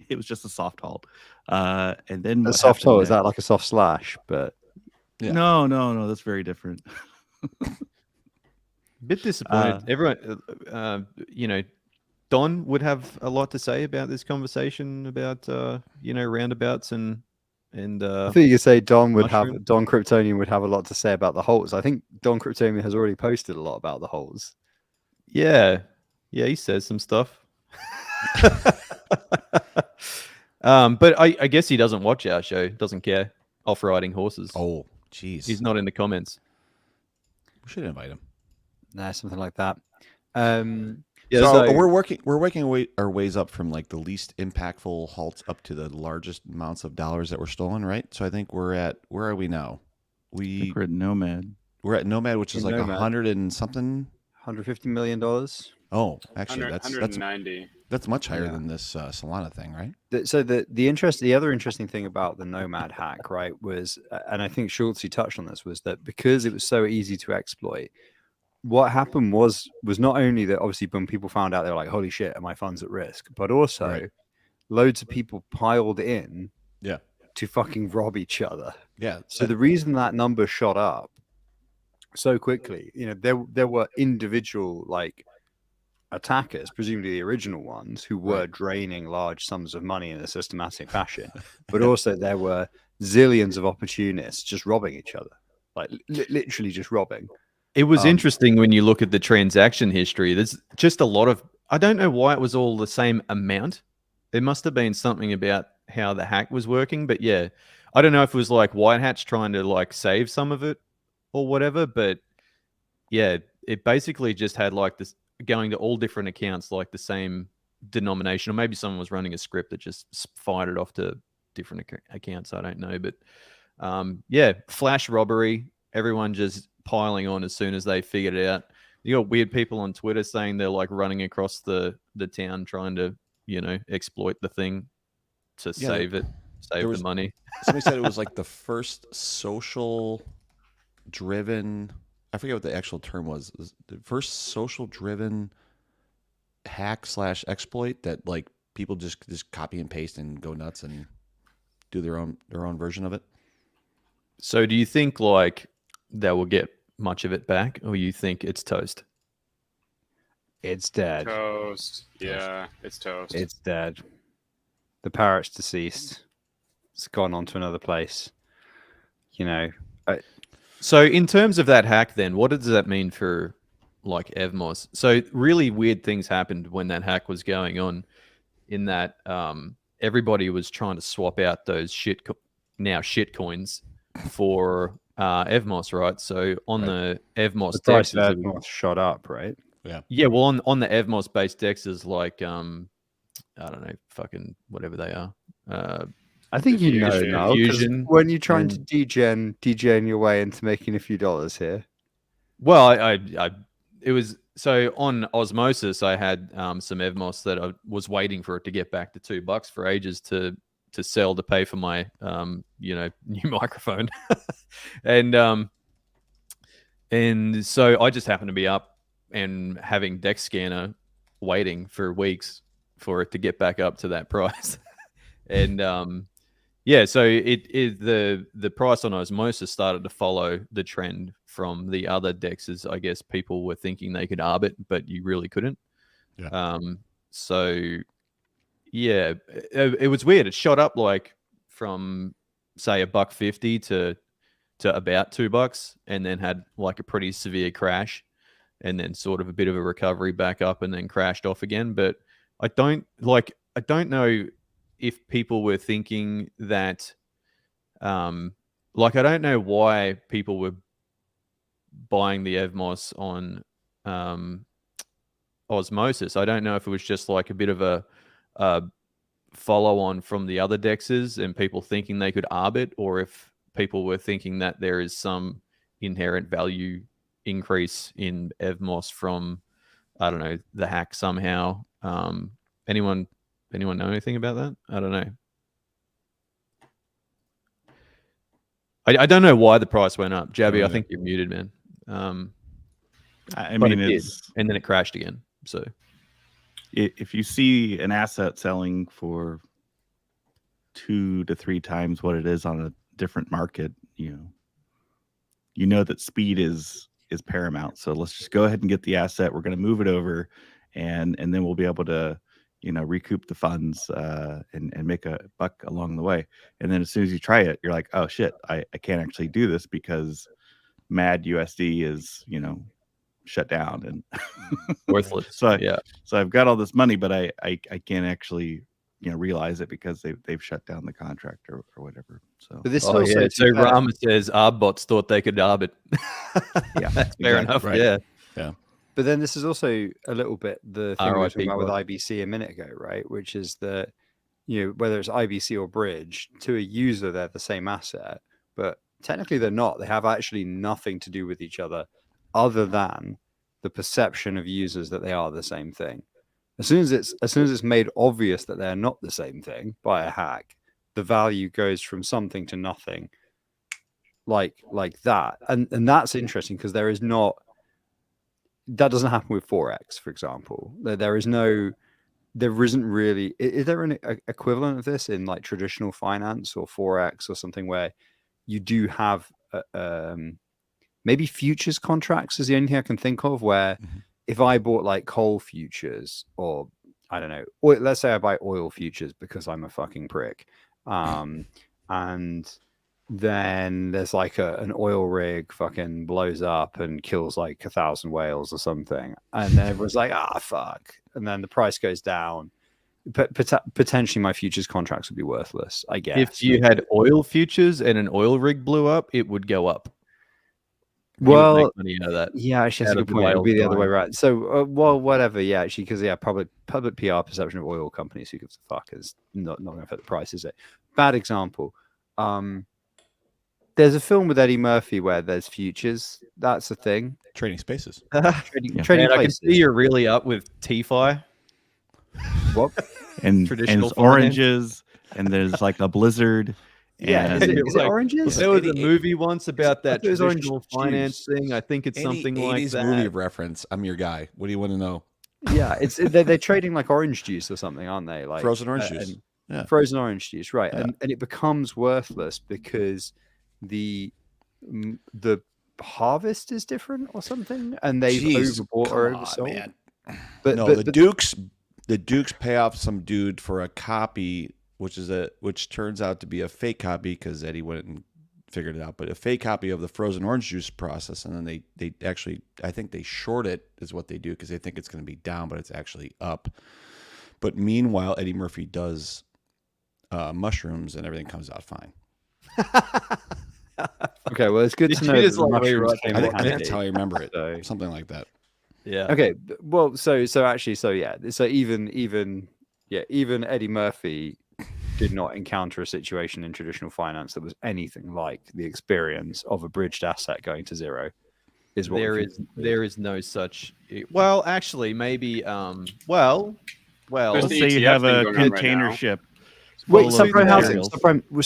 it was just a soft halt. And then A what soft happened hole, is that next- like a soft slash? But Yeah. No, that's very different. Bit disappointed. Everyone, Don would have a lot to say about this conversation about roundabouts and I think you could say Don mushroom. Kryptonian would have a lot to say about the holes. I think Don Kryptonian has already posted a lot about the holes. yeah, he says some stuff. But I guess he doesn't watch our show. Doesn't care. Off-riding horses. Oh, jeez. He's not in the comments. We should invite him. Nah, something like that. Yeah, So so- we're working our ways up from like the least impactful halts up to the largest amounts of dollars that were stolen, right? So I think where are we now? I think we're at Nomad. We're at Nomad, which is In like Nomad. 100 and something. $150 million. Oh, actually, 190. that's much higher Yeah. than this Solana thing, right? The other interesting thing about the Nomad hack, right, was, and I think Schultz touched on this, was that because it was so easy to exploit, what happened was not only that obviously when people found out, they were like, holy shit, are my funds at risk, but also Right. loads of people piled in Yeah. to fucking rob each other. Yeah. So the reason that number shot up so quickly, there were individual like attackers, presumably the original ones, who were Right. draining large sums of money in a systematic fashion, but also there were zillions of opportunists just robbing each other, like literally just robbing. It was interesting when you look at the transaction history. There's just a lot of, I don't know why it was all the same amount. There must have been something about how the hack was working, but yeah, I don't know if it was like White Hats trying to like save some of it or whatever, but yeah, it basically just had like this going to all different accounts, like the same denomination, or maybe someone was running a script that just fired it off to different accounts. I don't know, but yeah, flash robbery, everyone just piling on as soon as they figured it out. You got weird people on Twitter saying they're like running across the town trying to, exploit the thing to save the money. Somebody said it was like the first social driven, I forget what the actual term was, the first social driven hack / exploit that like people just copy and paste and go nuts and do their own version of it. So do you think like they will get much of it back, or you think it's toast? It's dead. Toast. Yeah, it's toast. It's dead. The parrot's deceased. It's gone on to another place. So in terms of that hack, then what does that mean for like Evmos? So really weird things happened when that hack was going on, in that everybody was trying to swap out those shit coins for Evmos, right? So on the Evmos The price DEX, of Evmos shot up, right? yeah. Well, on the Evmos based DEXs, like I don't know, fucking whatever they are. I think you know Diffusion. now, 'cause Diffusion when you're trying to and- DGen your way into making a few dollars here. Well, it was so on Osmosis. I had some Evmos that I was waiting for it to get back to $2 for ages to sell to pay for my new microphone, and so I just happened to be up and having Dex Scanner waiting for weeks for it to get back up to that price, and yeah, so the price on Osmosis started to follow the trend from the other dexes. I guess people were thinking they could arb it, but you really couldn't. Yeah. So yeah, it was weird. It shot up like from say $1.50 to about $2, and then had like a pretty severe crash, and then sort of a bit of a recovery back up, and then crashed off again. But I don't know if people were thinking that, like, I don't know why people were buying the Evmos on Osmosis. I don't know if it was just like a bit of a follow on from the other dexes and people thinking they could arb it, or if people were thinking that there is some inherent value increase in Evmos from, I don't know, the hack somehow. Anyone know anything about that? I don't know. I don't know why the price went up. Jabby, I think you're muted, man. I But mean, it did, it's and then it crashed again. So if you see an asset selling for 2 to 3 times what it is on a different market, you know that speed is paramount. So let's just go ahead and get the asset. We're going to move it over, and then we'll be able to recoup the funds and make a buck along the way. And then as soon as you try it, you're like, oh shit, I can't actually do this because Mad USD is shut down and worthless. so Yeah. so I've got all this money, but I can't actually realize it because they've shut down the contract or whatever. So But this is Oh also yeah. to So be fair, Rama says Arbots thought they could arb it. Yeah, That's fair exactly, enough. right. Yeah. But then this is also a little bit the thing we were talking RIP about with God. IBC a minute ago, right? Which is that, whether it's IBC or Bridge, to a user, they're the same asset, but technically they're not. They have actually nothing to do with each other than the perception of users that they are the same thing. As soon as it's made obvious that they're not the same thing by a hack, the value goes from something to nothing, like that. And that's interesting because that doesn't happen with Forex, for example. There isn't really. Is there an equivalent of this in like traditional finance or Forex or something where you do have maybe futures contracts is the only thing I can think of where if I bought like coal futures or I don't know, let's say I buy oil futures because I'm a fucking prick, and then there's like an oil rig fucking blows up and kills like 1,000 whales or something, and then everyone's like, fuck, and then the price goes down. Potentially my futures contracts would be worthless, I guess. If you had oil futures and an oil rig blew up, it would go up. Well, money out of that. Yeah, actually, that's a good point. It would be the other way around. So, whatever. Yeah, actually, because public PR perception of oil companies, who gives a fuck, is not going to affect the price, is it? Bad example. There's a film with Eddie Murphy where there's futures. That's the thing. Trading spaces. Trading Man, I can places. see you're really up with TFI. What? And Traditional it's oranges, and there's like a blizzard. Yeah, And is it oranges? There was a movie once about that it was orange traditional finance thing. I think it's something like that. movie reference. I'm your guy. What do you want to know? Yeah, they're trading like orange juice or something, aren't they? Like Frozen orange juice. Yeah. Frozen orange juice, right? Yeah. And it becomes worthless because the harvest is different or something, and they've overbought or oversold. Man. But no, the Dukes pay off some dude for a copy, which turns out to be a fake copy because Eddie went and figured it out. But a fake copy of the frozen orange juice process, and then they actually, I think they short it is what they do because they think it's going to be down, but it's actually up. But meanwhile, Eddie Murphy does mushrooms, and everything comes out fine. Okay, well, it's good to know. Just That the like mushrooms right came I in think handy. that's how I remember it. So- Something like that. Yeah. Okay, well, so even Eddie Murphy did not encounter a situation in traditional finance that was anything like the experience of a bridged asset going to zero. Is what There is no such. Well, actually, maybe. Well. There's Let's the say you ETF have thing a going on right container now. ship. Wait, full of subprime housing. materials.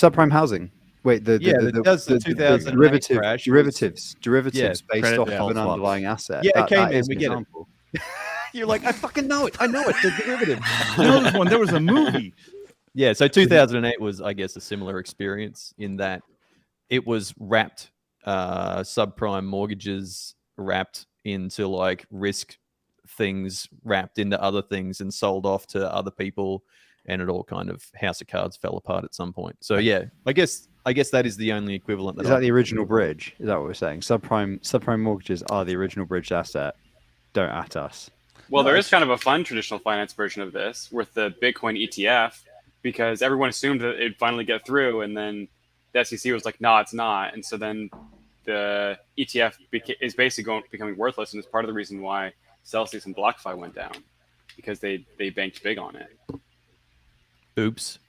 Subprime housing. Wait, the 2008 crash, derivatives Yeah, based credit off of default an swaps. underlying asset. Yeah, okay, that man, is we an get it. example. You're like, I fucking know it. I know it. The derivative. You know this one? There was a movie. Yeah, so 2008 was, I guess, a similar experience in that it was wrapped, subprime mortgages wrapped into like risk things, wrapped into other things and sold off to other people, and it all kind of house of cards fell apart at some point. So yeah, I guess that is the only equivalent. Is that the original bridge? Is that what we're saying? Subprime mortgages are the original bridged asset. Don't at us. Well, there is kind of a fun traditional finance version of this with the Bitcoin ETF, because everyone assumed that it'd finally get through, and then the SEC was like, "No, it's not," and so then the ETF is basically becoming worthless, and it's part of the reason why Celsius and BlockFi went down, because they banked big on it. Oops.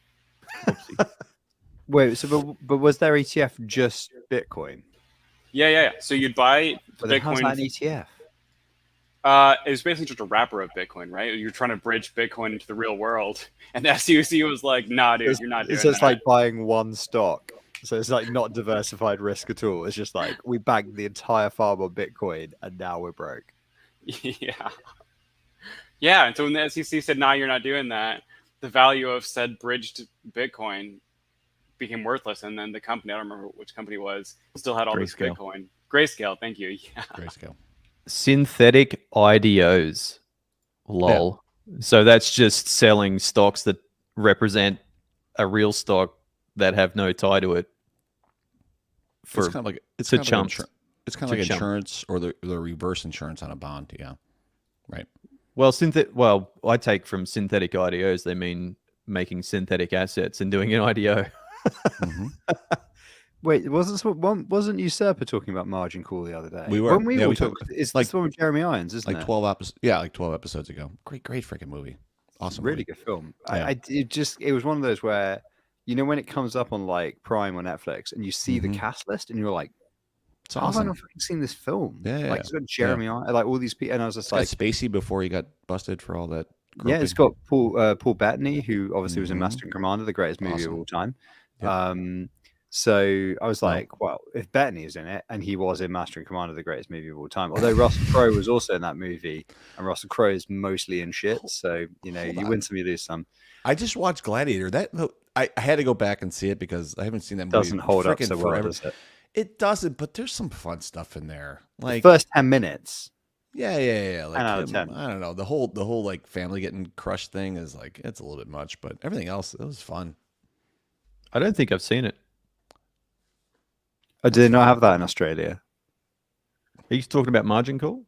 Wait, so but was their ETF just Bitcoin? Yeah. So you'd buy But then how's Bitcoin. that an ETF? It was basically just a wrapper of Bitcoin, right? You're trying to bridge Bitcoin into the real world, and the SEC was like, "Nah, dude, you're not doing So it's that." like buying one stock. So it's like not diversified risk at all. It's just like we bagged the entire farm on Bitcoin and now we're broke. Yeah. And so when the SEC said, "Nah, you're not doing that," the value of said bridged Bitcoin became worthless, and then the company, I don't remember which company it was, still had all this Grayscale. Bitcoin. Grayscale, thank you. Yeah. Grayscale. Synthetic IDOs. Lol. So that's just selling stocks that represent a real stock that have no tie to it. It's kind of like to chumps. It's kind of To like chump. insurance or the reverse insurance on a bond. Yeah, right. Well, I take from synthetic IDOs, they mean making synthetic assets and doing an IDO. Mhm. Wait, wasn't Usurper talking about margin call the other day? We were. When we Yeah, all we talked, talked- it's like- this one with Jeremy Irons, isn't Like it? 12 episodes. Yeah, like 12 episodes ago. Great freaking movie. Awesome. Really movie. good film. Yeah. It was one of those where, when it comes up on like Prime or Netflix and you see the Mhm. cast list and you're like, It's how have I awesome. not fucking seen this film? Yeah, Like, it's got Jeremy on, like all these people, and I was just It's like, got Spacey before he got busted for all that. yeah, it's groping. got Paul Bettany, who obviously was in Mhm. Master and Commander, the greatest movie of Awesome. all time. Yep. So I was Well- like, well, if Bettany is in it, and he was in Master and Commander, the greatest movie of all time, although Russell Crowe was also in that movie, and Russell Crowe is mostly in shit, so you know, Hold you on. win some, you lose some. I just watched Gladiator. I had to go back and see it because I haven't seen that movie. Doesn't hold up frickin' so well, forever. does it? It doesn't, but there's some fun stuff in there. Like The first 10 minutes. yeah. Like 10 out of him, 10. I don't know. The whole like family getting crushed thing is like it's a little bit much, but everything else it was fun. I don't think I've seen it. Oh, do they not have that in Australia? Are you talking about Margin Call?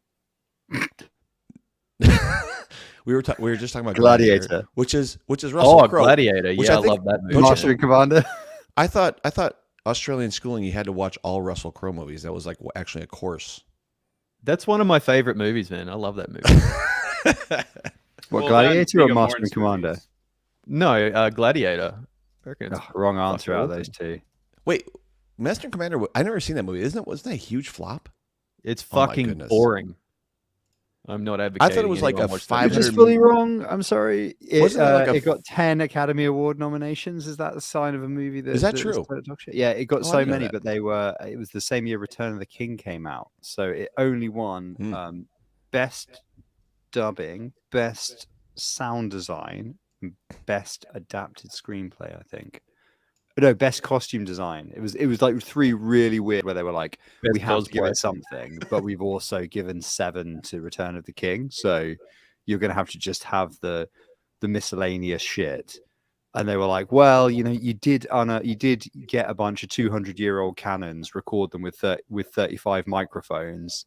We were just talking about Gladiator. which is Russell Oh, Crowe. Gladiator. which Yeah, I I think- love that movie. don't you- Master and Commander. I thought Australian schooling you had to watch all Russell Crowe movies. That was like actually a course. That's one of my favorite movies, man. I love that movie. What, Well, Gladiator then, or Viggo Master and Mortensen Commander? movies. No, Gladiator. I reckon it's Oh, wrong answer out of awesome. those two. Wait, Master and Commander. I never seen that movie. Wasn't that a huge flop? It's Oh my fucking goodness. boring. I'm not advocating. I thought it was like anyone a watch that You're 500 just movie. fully wrong. I'm sorry. It, Wasn't it like a it got 10 Academy Award nominations. Is that the sign of a movie that Is that was true? total dog shit? Yeah, it got Oh, I so didn't know many, that. but it was the same year Return of the King came out. So it only won Hmm. best dubbing, best sound design, and best adapted screenplay, I think. No, best costume design. It was like three really weird where they were like, Best we have to give cosplay. it something, but we've also given 7 to Return of the King. So you're gonna have to just have the miscellaneous shit. And they were like, well, you know, you did get a bunch of 200-year-old cannons, record them with 35 microphones,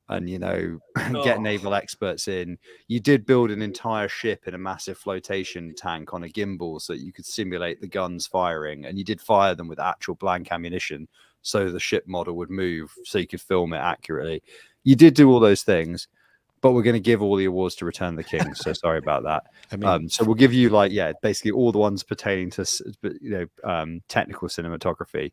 and you know, get Oh. naval experts in. You did build an entire ship in a massive flotation tank on a gimbal so that you could simulate the guns firing, and you did fire them with actual blank ammunition so the ship model would move so you could film it accurately. You did do all those things, but we're going to give all the awards to Return of the King. So sorry about that. I mean, So we'll give you basically all the ones pertaining to technical cinematography.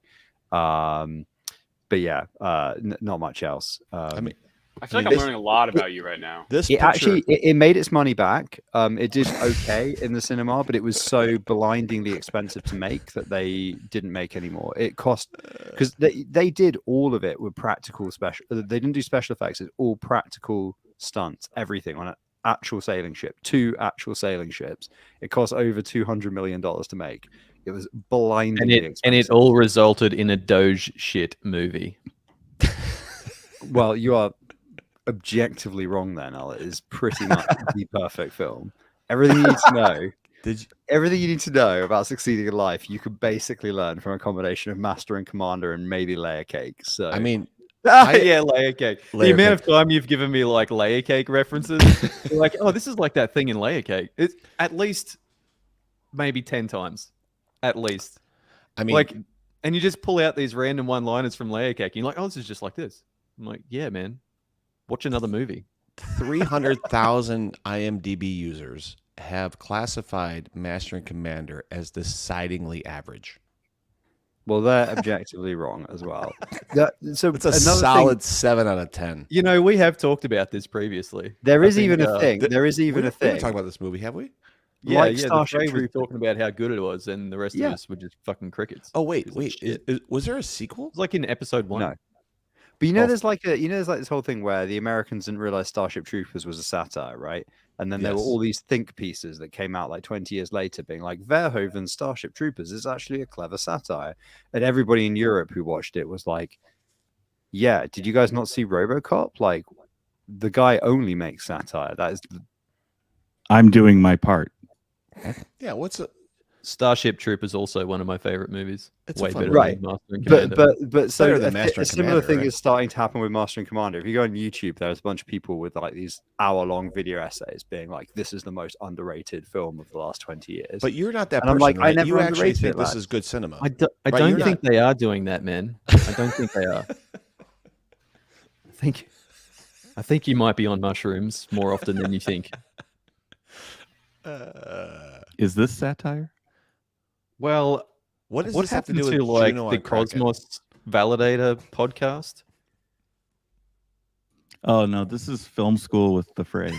But yeah, not much else. I mean, I feel like I'm learning a lot about you right now. this It picture, actually it made its money back. It did okay in the cinema, but it was so blindingly expensive to make that they didn't make any more. It cost because they did all of it with practical special. They didn't do special effects. It's all practical stunts, everything on an actual sailing ship, 2 actual sailing ships. It cost over $200 million to make. It was blindingly expensive. and it all resulted in a Doge shit movie. Well, you are objectively wrong then, Al. It is pretty much the perfect film. Everything you need to know, everything you need to know about succeeding in life, you could basically learn from a combination of Master and Commander and maybe Layer Cake. So I mean, Yeah, layer cake. Layer the amount cake. of time you've given me like layer cake references, you're like, oh, this is like that thing in layer cake. It's at least maybe 10 times, at least. I mean, Like, and you just pull out these random one-liners from layer cake. And you're like, oh, this is just like this. I'm like, yeah, man. Watch another movie. 300,000 IMDb users have classified Master and Commander as decidingly average. well, they're objectively wrong as well. So It's a another solid thing, 7 out of 10. You know, we have talked about this previously. there I is think, even a thing. th- There is even We a didn't thing. talk about this movie, have we? Yeah, like yeah. The Starship Trey was Troopers. talking about how good it was, and the rest Yeah. of us were just fucking crickets. Oh, wait. It was shit. Was there a sequel? It's like in episode 1. No. But you know, Oh. there's like this whole thing where the Americans didn't realize Starship Troopers was a satire, right? And then there were Yes. all these think pieces that came out like 20 years later being like, Verhoeven's Starship Troopers is actually a clever satire. And everybody in Europe who watched it was like, yeah, did you guys not see RoboCop? Like, the guy only makes satire. That is I'm doing my part. Yeah, what's a Starship Troopers also one of my favorite movies. It's a Way fun better movie. Right. than Master and Commander. but so Better than Master a and similar Commander, thing right? is starting to happen with Master and Commander. If you go on YouTube, there's a bunch of people with like these hour-long video essays being like, "This is the most underrated film of the last 20 years." But you're not that And I'm person, like, I right? never You actually underrated think it, this lads. is good cinema. I Right, don't you're think they are doing that, man. I don't think they are. I think you might be on mushrooms more often than you think. Is this satire? Well, What does what this have to happened do to with like Juno the on Kraken? Cosmos Validator podcast? Oh no, this is film school with the Fray.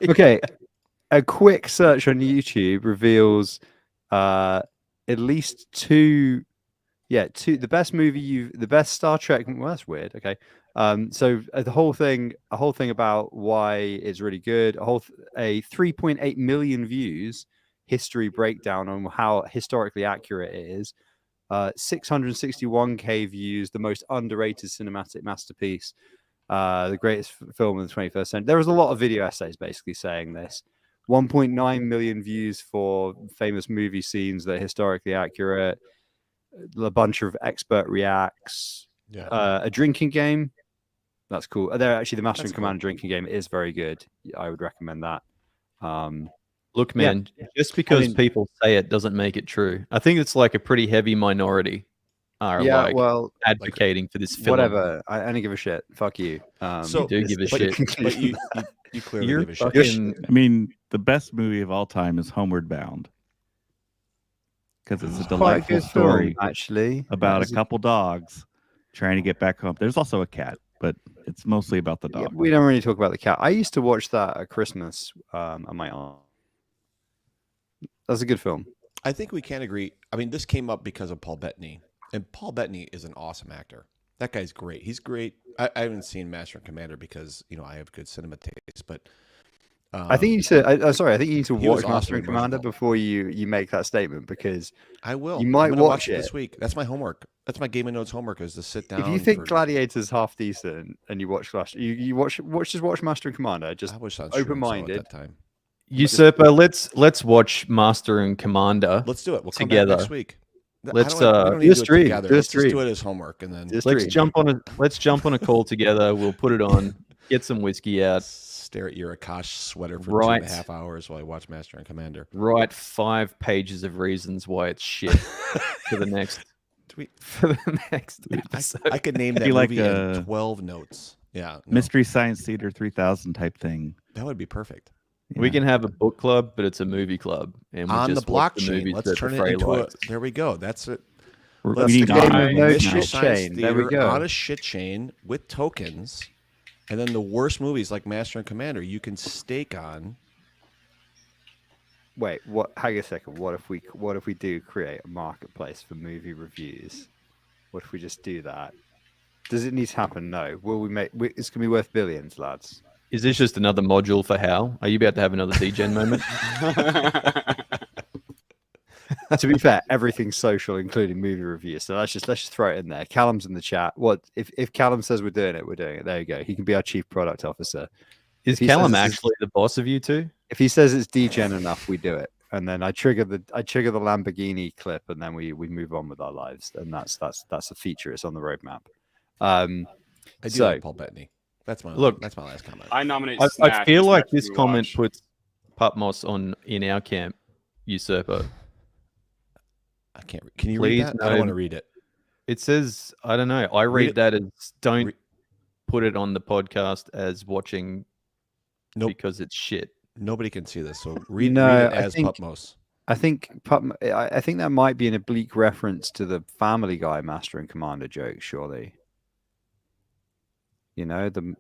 Okay, a quick search on YouTube reveals at least two. Yeah, the best Star Trek. Well, that's weird. Okay, so the whole thing, a whole thing about why it's really good. A 3.8 million views history breakdown on how historically accurate it is. 661K views, the most underrated cinematic masterpiece, the greatest film of the 21st century. There was a lot of video essays basically saying this. 1.9 million views for famous movie scenes that are historically accurate. A bunch of expert reacts. Yeah. A drinking game. That's cool. There actually, the Master That's and Commander drinking game is very good. I would recommend that. Look, man, just because people say it doesn't make it true. I think it's like a pretty heavy minority are advocating for this film. Whatever. I don't give a shit. Fuck you. So you do give a shit. But you clearly You're give a shit. fucking, I mean, the best movie of all time is Homeward Bound because it's a delightful story actually about a couple dogs trying to get back home. There's also a cat, but it's mostly about the dog. Yeah, we don't really talk about the cat. I used to watch that at Christmas on my aunt. That's a good film. I think we can agree. I mean, this came up because of Paul Bettany, and Paul Bettany is an awesome actor. That guy's great. He's great. I haven't seen Master and Commander because I have good cinema taste, but I think you need to. I think you need to he was watch Master awesome and in Commander Original. before you make that statement because I will. You might I'm gonna watch it it this week. That's my homework. That's my Game of Notes homework is to sit down. if you think Gladiator's half decent and you watch just watch Master and Commander, just I wish I was open-minded. at that time. Usurper. Let's watch Master and Commander. Let's do it. We'll come together. back next week. Let's we don't need do a to do stream. it together. Do a Let's just stream. do it as homework, and then Let's jump on a call together. We'll put it on. Get some whiskey out. stare at your Akash sweater for Right. 2.5 hours while I watch Master and Commander. Write 5 pages of reasons why it's shit for the next episode. I could name that Be like movie in a 12 notes. Yeah, no, Mystery Science Theater 3000 type thing. that would be perfect. We can have a book club, but it's a movie club, and we On the just watch blockchain, movies let's that turn the it Frey into likes. There we go. That's it. We Let's need the game Nomad of no now. shit Science chain. There we Theater go. on a shit chain with tokens, and then the worst movies like Master and Commander you can stake on. Wait, what? Hang a second. What if we do create a marketplace for movie reviews? What if we just do that? Does it need to happen? No. Will we make? It's gonna be worth billions, lads. Is this just another module for Hal? Are you about to have another degen moment? To be fair, everything's social, including movie reviews. So let's just throw it in there. Callum's in the chat. What if Callum says we're doing it? We're doing it. There you go. He can be our chief product officer. Is he Callum says this is- actually the boss of you two? If he says it's degen enough, we do it. And then I trigger the Lamborghini clip, and then we move on with our lives. And that's a feature. It's on the roadmap. I do So- like Paul Bettany. That's my last comment. I nominate. I Snatch feel as like next this we comment watch. puts Putmos in our camp, Usurper. I can't. Can you Please, read that? I no. don't want to read it. It says, I don't know. I read it. that as don't Re- put it on the podcast as watching Nope. because it's shit. Nobody can see this, so read No, it I as think- Putmos. I think I think that might be an oblique reference to the Family Guy Master and Commander joke. Surely, the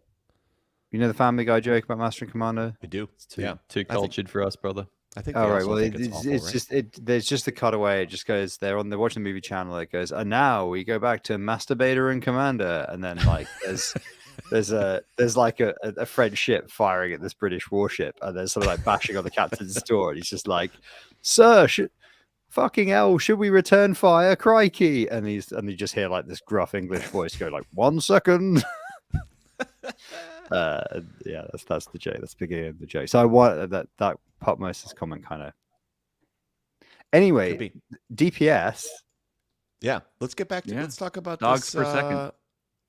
Family Guy joke about Master and Commander. We do. It's too Yeah. too cultured for us, brother. I think. Oh they right, also well think it's awful, right? just there's just a cutaway. It just goes they're watching the movie channel. It goes and now we go back to Masturbator and Commander, and then like there's like a French ship firing at this British warship, and there's sort of like bashing on the captain's door, and he's just like, "Sir, fucking hell, should we return fire? Crikey!" And you just hear like this gruff English voice go like, "1 second." Yeah, that's the joke. That's the beginning of the joke. So I want that Putmos' comment kind of. Could Anyway, be. DPS. Yeah. Let's get back to. Yeah. Let's talk about Dogs this, per second.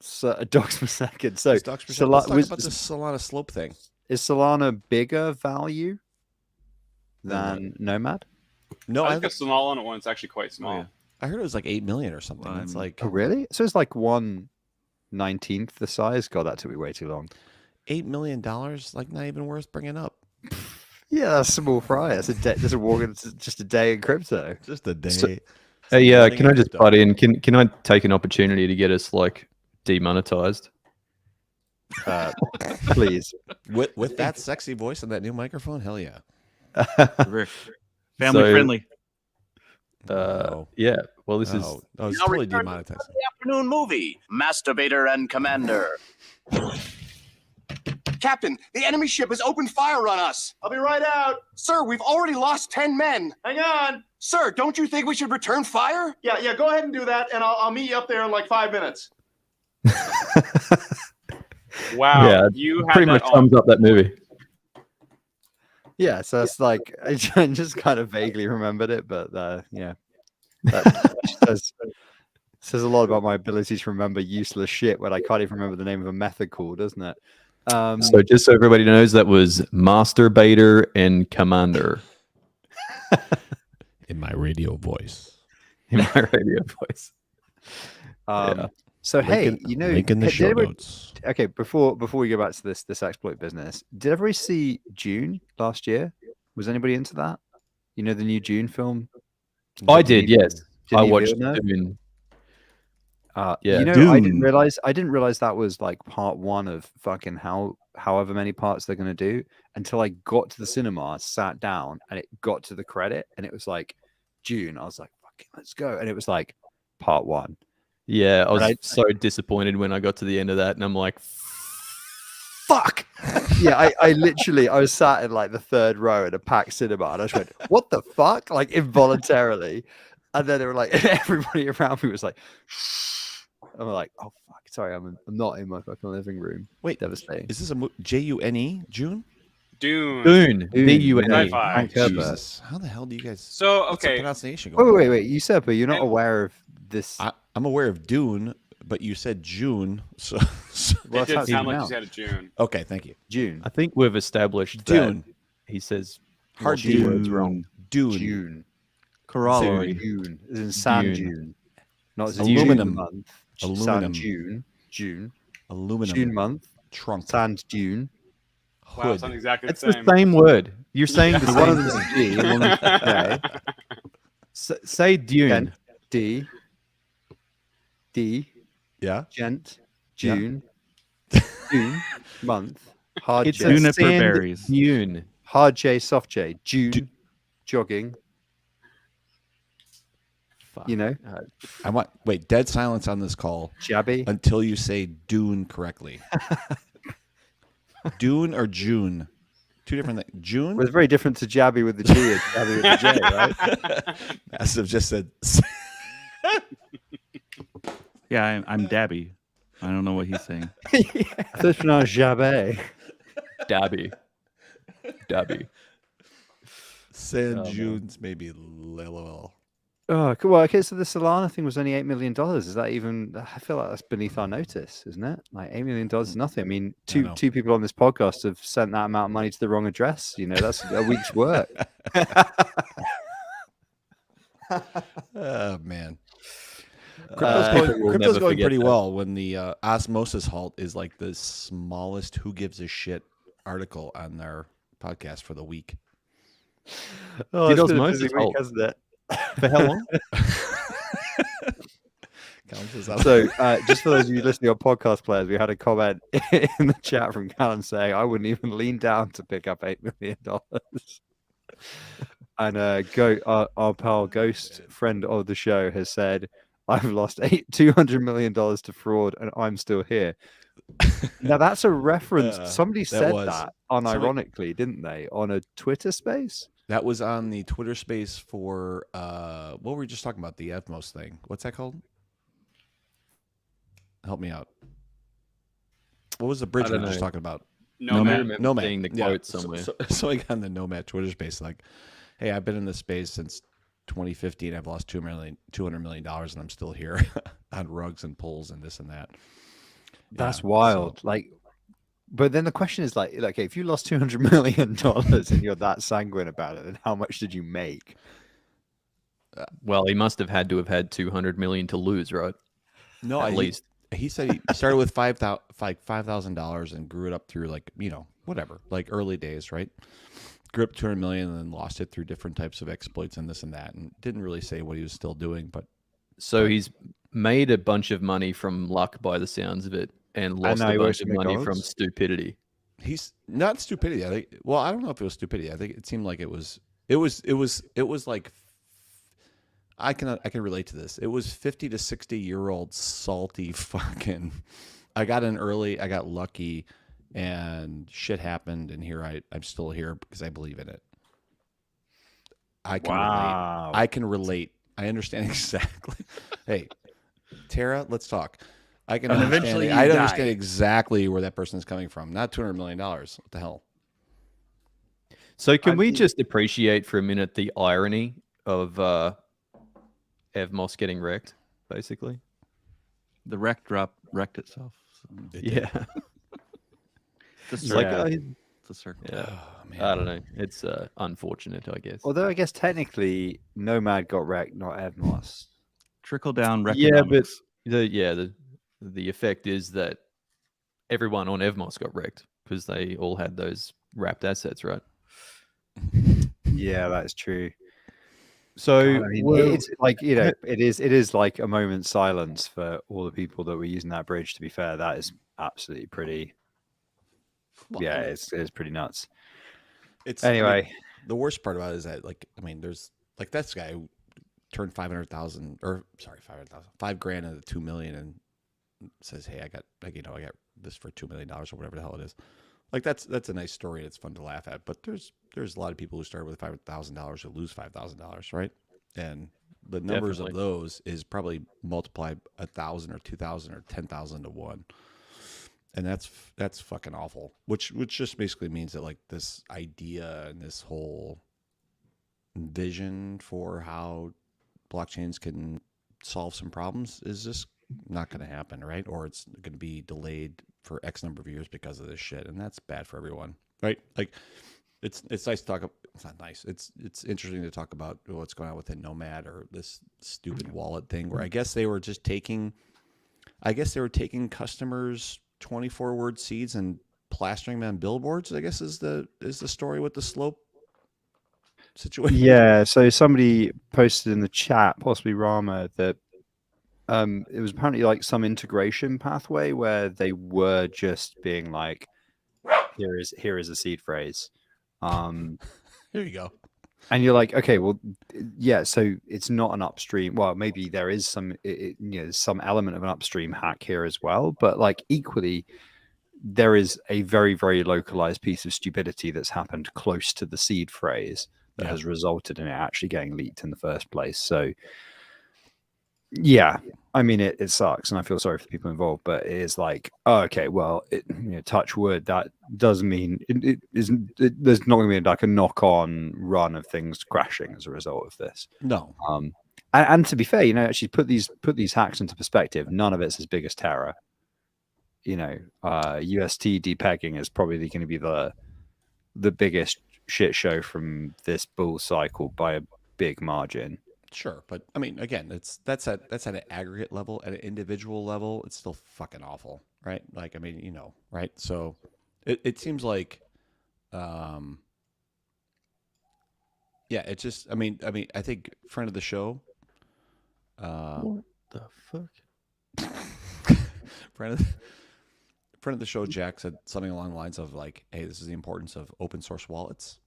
So, dogs per second. So, Let's talk about was- this Solana slope thing. is Solana bigger value Than than Nomad? No, I I, think a small one. One's actually quite small. yeah. I heard it was like 8 million or something. Well, It's I mean- like Oh, really? So it's like 1/19th the size. God, that took me way too long. $8 million. Like not even worth bringing up. Yeah, that's small fry. That's a day. That's a walk. It's just a day in crypto. Just a day. So- Hey, Something can I just crypto. butt in? Can I take an opportunity to get us like demonetized? Please. With that sexy voice and that new microphone, hell yeah. Family friendly. No. Yeah. Well, this is. Oh, it's Now totally return to demonetized. the afternoon movie, Masturbator and Commander. Captain, the enemy ship has opened fire on us. I'll be right out. Sir, we've already lost 10 men. Hang on. Sir, don't you think we should return fire? Yeah, go ahead and do that, and I'll meet you up there in like 5 minutes. Wow, Yeah, you had pretty that much on. sums up that movie. Yeah, so it's like I just kind of vaguely remembered it, but yeah, that says a lot about my ability to remember useless shit when I can't even remember the name of a method call, doesn't it? So just so everybody knows, that was Masturbator and Commander In my radio voice. in my radio voice. Um, So hey, you know, link in the did show everybody- notes. okay, before we go back to this exploit business, did everybody see June last year? Was anybody into that? You know, the new June film. I did, Denis- yes. I Denis watched Villeneuve? Dune. Yeah, Yeah. you know, Dune. I didn't realize that was like part one of fucking however many parts they're gonna do until I got to the cinema, sat down, and it got to the credit, and it was like June. I was like, fucking, let's go, and it was like part one. Yeah, I was Right. so disappointed when I got to the end of that, and I'm like, fuck. Yeah, I literally I was sat in like the third row in a packed cinema, and I just went, what the fuck, like involuntarily, and then they were like, everybody around me was like, I'm like, oh fuck, sorry, I'm not in my fucking living room. Wait, Devastating. is this a June? June? Dune. Dune. Dune, D-U-N-E. Sci-fi. Frank Herbert. Jesus, how the hell do you guys? So What's the okay, pronunciation going? Wait, usurper, you're not And- aware of this? I'm aware of Dune, but you said June, so Well, it that's how did it's sound like you pronounced. said a June. okay, thank you. June. I think we've established Dune. that he says Hard multiple Dune. words wrong. Dune. June. Corollary. June. As in sand Dune. dune. Not as Aluminum. June month. Aluminum. Sand June. June. Aluminum. June month. Trunk. Sand dune. Wow, Hood. sounds exactly It's the the same. same word. You're saying the One of same them thing. is G. One of them is J. Say Dune. Gent. D. D. Yeah. Gent. Yeah. June. June. Month. Hard It's J. a Juniper sand berries. dune. Hard J. Soft J. June. Jogging. Fuck. You know. I want dead silence on this call Jabby. until you say Dune correctly. Dune or June? Two different things. June? Well, it's very different to Jabby with the G and Jabby with the J, right? Massive just said. Yeah, I'm Dabby. I don't know what he's saying. I thought it's pronounced Jabby. Dabby. Dabby. Said Oh, man. June's maybe lol. Oh, cool. Well, okay. So the Solana thing was only $8 million. Is that even? I feel like that's beneath our notice, isn't it? Like $8 million is nothing. I mean, two know. people on this podcast have sent that amount of money to the wrong address. You know, that's a week's work. Oh man. Uh, Crypto's we'll going never forget pretty that. well when the Osmosis Halt is like the smallest who gives a shit article on their podcast for the week. Oh, Did it's been a Osmosis busy week, hold? hasn't it? For how long? Counts as So, just for those of you listening on podcast players, we had a comment in the chat from Callum saying, "I wouldn't even lean down to pick up $8 million." And our pal Ghost, friend of the show, has said, "I've lost $200 million to fraud, and I'm still here." Now that's a reference. Somebody that said was. that unironically, didn't they, on a Twitter space? That was on the Twitter space for what were we just talking about? The Evmos thing. What's that called? Help me out. What was the bridge we don't were just know. talking about? I Nomad. remember Nomad. seeing the Yeah, quote somewhere. So I got on the Nomad Twitter space like, hey, I've been in this space since 2015. I've lost $200 million, and I'm still here on rugs and pulls and this and that. That's Yeah, wild. so- Like, but then the question is like, okay, if you lost $200 million and you're that sanguine about it, then how much did you make? Well, he must have had to have had 200 million to lose, right? No, At least. he said he started with $5,000 and grew it up through like whatever, like early days, right? Grew up 200 million and then lost it through different types of exploits and this and that, and didn't really say what he was still doing, but So he's made a bunch of money from luck by the sounds of it, and lost now a he works bunch at of money from McDonald's? stupidity. He's not stupidity. I think. Well, I don't know if it was stupidity. I think it seemed like it was. It was like. I can relate to this. It was 50 to 60-year-old salty fucking. I got in early. I got lucky, and shit happened. And here I'm still here because I believe in it. I can relate. I can relate. I understand exactly. Hey, Tara, let's talk. I can understand. eventually I you understand die. exactly where that person is coming from. Not $200 million. What the hell? So can we just appreciate for a minute the irony of Evmos getting wrecked, basically? The wreck drop wrecked itself. So Yeah. it's a It's like, circle. oh, It's a circle. yeah. Oh, man. I don't know. It's unfortunate, I guess. Although I guess technically Nomad got wrecked, not Evmos. Trickle down Yeah, but reconomics. the effect is that everyone on Evmos got wrecked because they all had those wrapped assets, right? Yeah, that's true. So God, I mean, it's like, you know, it is like a moment's silence for all the people that were using that bridge. To be fair, that is absolutely pretty. Yeah, it's pretty nuts. It's Anyway, the worst part about it is that, like, I mean, there's like this guy who turned 500,000 or sorry, 500,000, $5,000 into 2 million and says, "Hey, I got this for $2 million or whatever the hell it is." Like that's a nice story. And it's fun to laugh at. But there's a lot of people who start with $5,000 who lose $5,000, right? And the numbers Definitely. of those is probably multiply 1,000 or 2,000 or 10,000 to 1. And that's fucking awful. Which just basically means that, like, this idea and this whole vision for how blockchains can solve some problems is just not going to happen, right? Or it's going to be delayed for X number of years because of this shit, and that's bad for everyone, right? Like, it's nice to talk. It's not nice. It's interesting to talk about what's going on within Nomad or this stupid wallet thing, where I guess they were just taking customers' 24-word seeds and plastering them on billboards. I guess is the story with the slope situation. yeah. So somebody posted in the chat, possibly Rama, that it was apparently like some integration pathway where they were just being like, here is a seed phrase. Here you go. And you're like, okay, well, yeah, so it's not an upstream. Well, maybe there is some, some element of an upstream hack here as well. But like equally, there is a very, very localized piece of stupidity that's happened close to the seed phrase that has resulted in it actually getting leaked in the first place. So, yeah, I mean, it sucks, and I feel sorry for the people involved. But it is like, oh, okay, well, touch wood. That does mean there's not going to be like a knock-on run of things crashing as a result of this. No. And to be fair, actually put these hacks into perspective. None of it's as big as Terra. UST depegging is probably going to be the biggest shit show from this bull cycle by a big margin. Sure, but I mean, again, that's at an aggregate level. At an individual level, it's still fucking awful, right? Like, I mean, right? So it seems like, yeah, it just, I mean, I think friend of the show, What the fuck? friend of the show, Jack, said something along the lines of like, "Hey, this is the importance of open source wallets,"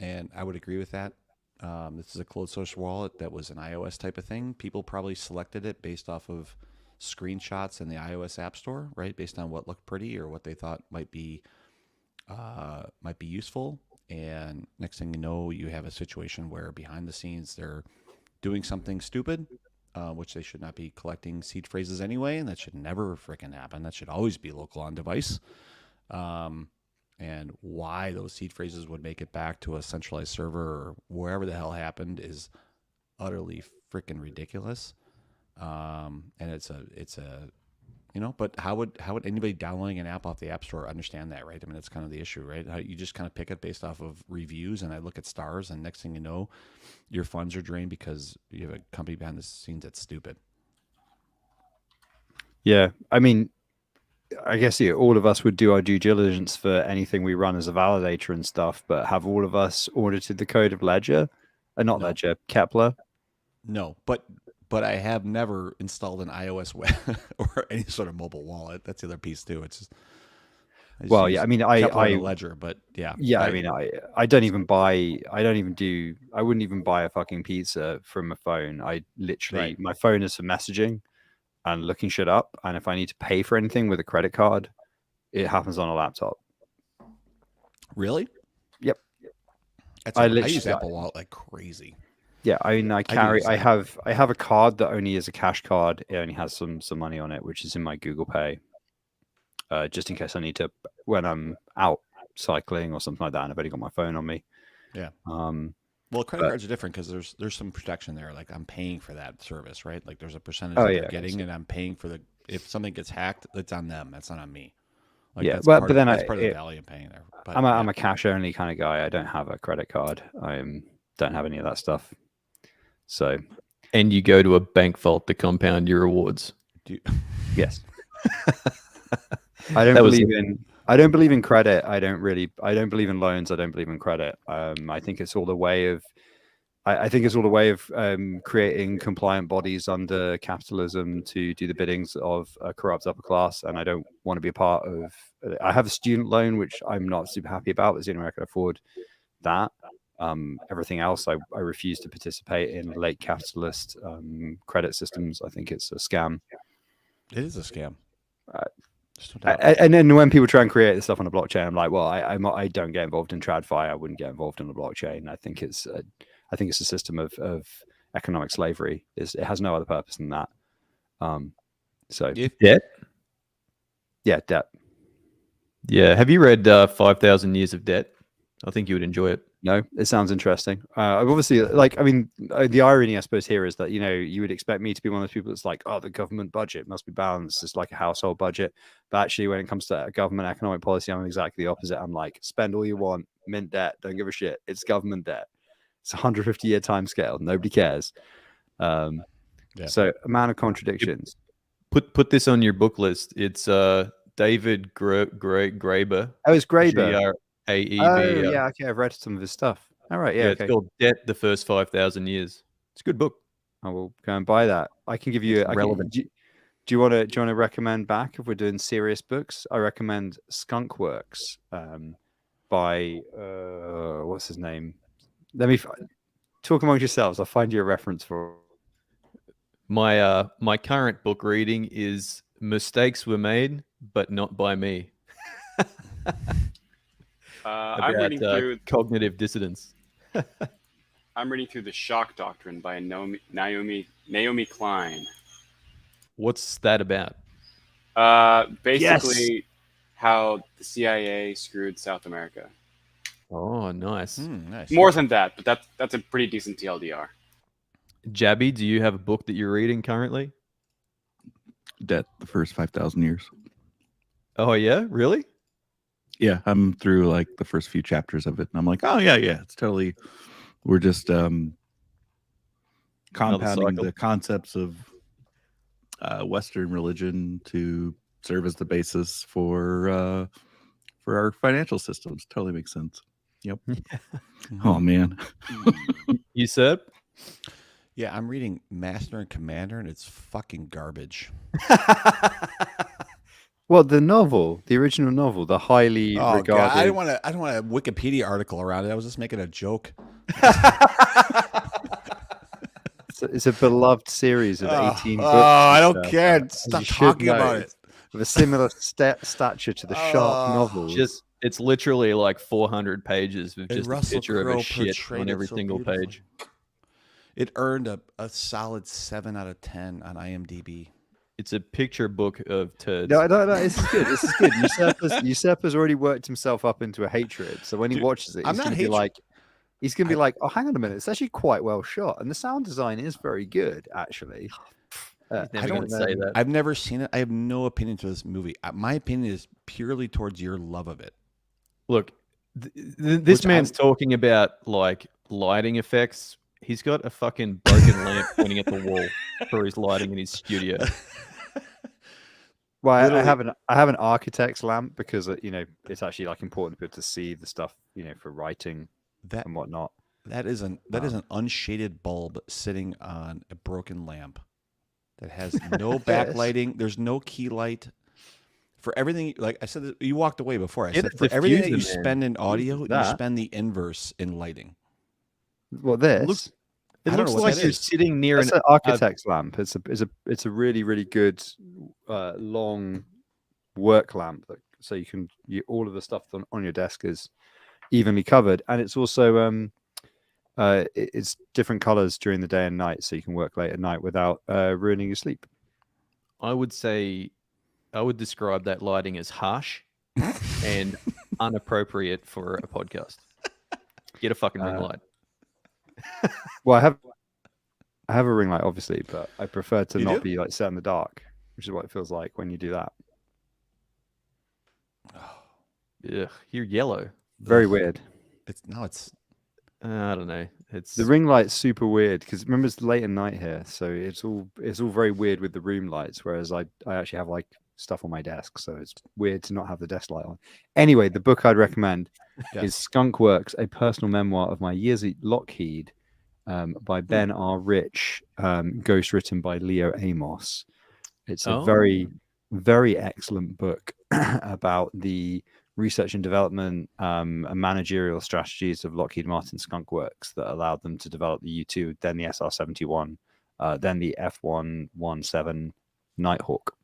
and I would agree with that. This is a closed source wallet that was an iOS type of thing. People probably selected it based off of screenshots in the iOS App Store, right? Based on what looked pretty or what they thought might be useful. And next thing you know, you have a situation where behind the scenes they're doing something stupid, which they should not be collecting seed phrases anyway, and that should never freaking happen. That should always be local on device. And why those seed phrases would make it back to a centralized server or wherever the hell happened is utterly freaking ridiculous. And it's a but how would anybody downloading an app off the App Store understand that, right? I mean, that's kind of the issue, right? How you just kind of pick it based off of reviews, and I look at stars, and next thing you know, your funds are drained because you have a company behind the scenes that's stupid. Yeah, I mean, I guess all of us would do our due diligence for anything we run as a validator and stuff, but have all of us audited the code of Ledger? Not No. Ledger, Kepler? No, but but I have never installed an iOS web or any sort of mobile wallet. That's the other piece too. It's just Well, yeah, I mean, Kepler and a Ledger, but yeah, I mean, I don't even buy, I wouldn't even buy a fucking pizza from a phone. I literally, my phone is for messaging and looking shit up. And if I need to pay for anything with a credit card, it happens on a laptop. Really? Yep. I use Apple Wallet like crazy. Yeah, I mean, I have a card that only is a cash card. It only has some money on it, which is in my Google Pay. Just in case I need to, when I'm out cycling or something like that, and I've only got my phone on me. Yeah. Well, credit cards are different because there's some protection there. Like I'm paying for that service, right? Like there's a percentage that they're getting, and I'm paying for if something gets hacked, it's on them. That's not on me. Like yeah, but then that's part of the value I'm paying there. But, I'm a cash only kind of guy. I don't have a credit card. I don't have any of that stuff. So, and you go to a bank vault to compound your rewards. Yes. I don't believe in credit. I don't believe in loans. I don't believe in credit. I think it's all the way of creating compliant bodies under capitalism to do the biddings of a corrupt upper class. And I don't want to be a part of. I have a student loan, which I'm not super happy about. It's the only way I can afford that. Everything else, I refuse to participate in late capitalist credit systems. I think it's a scam. It is a scam. And then when people try and create this stuff on a blockchain, I'm like, well, I don't get involved in TradFi. I wouldn't get involved in a blockchain. I think it's a system of economic slavery. It has no other purpose than that. So debt. Yeah, debt. Yeah. Have you read 5,000 Years of Debt? I think you would enjoy it. No, it sounds interesting. Obviously, the irony, I suppose, here is that, you would expect me to be one of those people that's like, oh, the government budget must be balanced. It's like a household budget. But actually, when it comes to government economic policy, I'm exactly the opposite. I'm like, spend all you want, mint debt, don't give a shit. It's government debt. It's a 150-year time scale. Nobody cares. So, amount of contradictions. Put this on your book list. It's David Graeber. Oh, it's Graeber. AEB. Oh, yeah, okay. I've read some of his stuff. All right, yeah, okay. It's called Debt: The First 5,000 Years. It's a good book. I will go and buy that. I can give you relevant. Do you want to recommend back if we're doing serious books? I recommend Skunk Works by what's his name? Let me talk amongst yourselves. I'll find you a reference for my current book reading is Mistakes Were Made, but Not by Me. I'm reading through cognitive dissonance. I'm reading through The Shock Doctrine by Naomi Klein. What's that about? Basically, how the CIA screwed South America. Oh, nice. Nice. More than that, but that's a pretty decent TLDR. Jabby, do you have a book that you're reading currently? Debt: The First 5,000 Years. Oh yeah, really? Yeah, I'm through like the first few chapters of it, and I'm like, oh yeah, it's totally. We're just compounding the concepts of Western religion to serve as the basis for our financial systems. Totally makes sense. Yep. Oh man. You said? Yeah, I'm reading Master and Commander, and it's fucking garbage. Well, the original novel, the highly regarded. God, I don't want a Wikipedia article around it. I was just making a joke. It's a beloved series of 18 books. Oh, I don't care. Stop talking about it. With a similar stature to the Shark novels. It's literally like 400 pages with And just Russell a picture of Crowe a shit portrayed on it every so single beautifully. page. It earned a solid 7 out of 10 on IMDb. It's a picture book of turds. No, this is good. This is good. Usurper's already worked himself up into a hatred. So when he watches it, he's going to be like, oh, hang on a minute. It's actually quite well shot. And the sound design is very good, actually. I don't say that. I've never seen it. I have no opinion to this movie. My opinion is purely towards your love of it. Look, this man's talking about like lighting effects. He's got a fucking broken lamp pointing at the wall for his lighting in his studio. Well, I have an architect's lamp because it's actually like important for people to see the stuff for writing and whatnot. That is an unshaded bulb sitting on a broken lamp that has no backlighting. There's no key light. For everything, like I said, you walked away before. I Get said a for everything that you diffuser, man. spend in audio, Jesus, you that. spend the inverse in lighting. What this? looks- I It don't know looks what like that you're is. sitting near It's an an architect's lamp. It's a really really good long work lamp. So all of the stuff on your desk is evenly covered, and it's also it's different colors during the day and night, so you can work late at night without ruining your sleep. I would describe that lighting as harsh and inappropriate for a podcast. Get a fucking ring light. Well, I have a ring light, obviously, but I prefer to You not do? be like set in the dark, which is what it feels like when you do that. Ugh, you're yellow. Very Ugh. weird. It's I don't know. It's The ring light's super weird because remember it's late at night here, so it's all very weird with the room lights. Whereas I actually have like stuff on my desk, so it's weird to not have the desk light on. Anyway, the book I'd recommend is Skunk Works, a personal memoir of my years at Lockheed, by Ben R. Rich, ghost written by Leo Amos. It's a very, very excellent book about the research and development and managerial strategies of Lockheed Martin Skunk Works that allowed them to develop the U-2, then the SR-71, then the F-117 Nighthawk.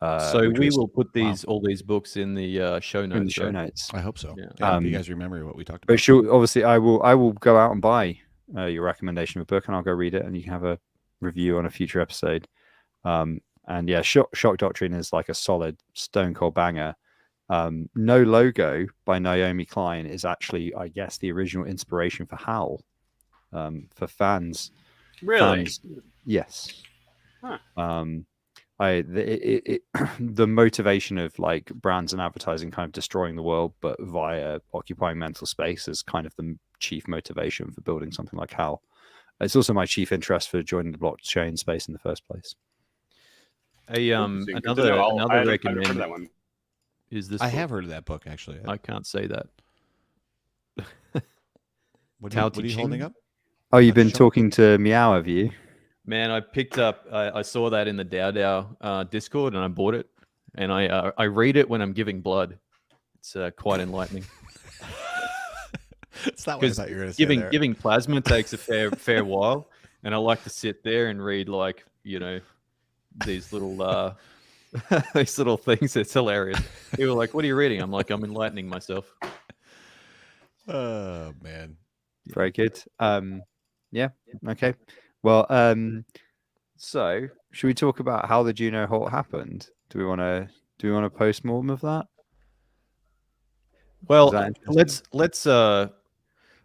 so we will put all these books in the show notes. in the show right? notes. I hope so. Yeah. Yeah, if you guys remember what we talked about. But sure, obviously, I will go out and buy your recommendation of a book, and I'll go read it, and you can have a review on a future episode. And yeah, Shock Doctrine is like a solid stone cold banger. No Logo by Naomi Klein is actually, I guess, the original inspiration for Howl. For fans, Really? yes. Huh. The motivation of like brands and advertising kind of destroying the world, but via occupying mental space is kind of the chief motivation for building something like Howl. It's also my chief interest for joining the blockchain space in the first place. Interesting. Good to Another know. I haven't heard recommend of that one. is this. I book. have heard of that book actually. I can't say that. What Tao are you Te holding Ching? up? Oh, you've been Sure. talking to Meow, have you? Man, I picked up. I saw that in the DAO Discord, and I bought it. And I read it when I'm giving blood. It's quite enlightening. It's not what I Because thought you were going to say there. giving plasma takes a fair while, and I like to sit there and read like these little these little things. It's hilarious. People are like, "What are you reading?" I'm like, "I'm enlightening myself." Oh man. Very good. Yeah. Okay. Well, so should we talk about how the Juno Halt happened? Do we want to post-mortem of that? Well, that let's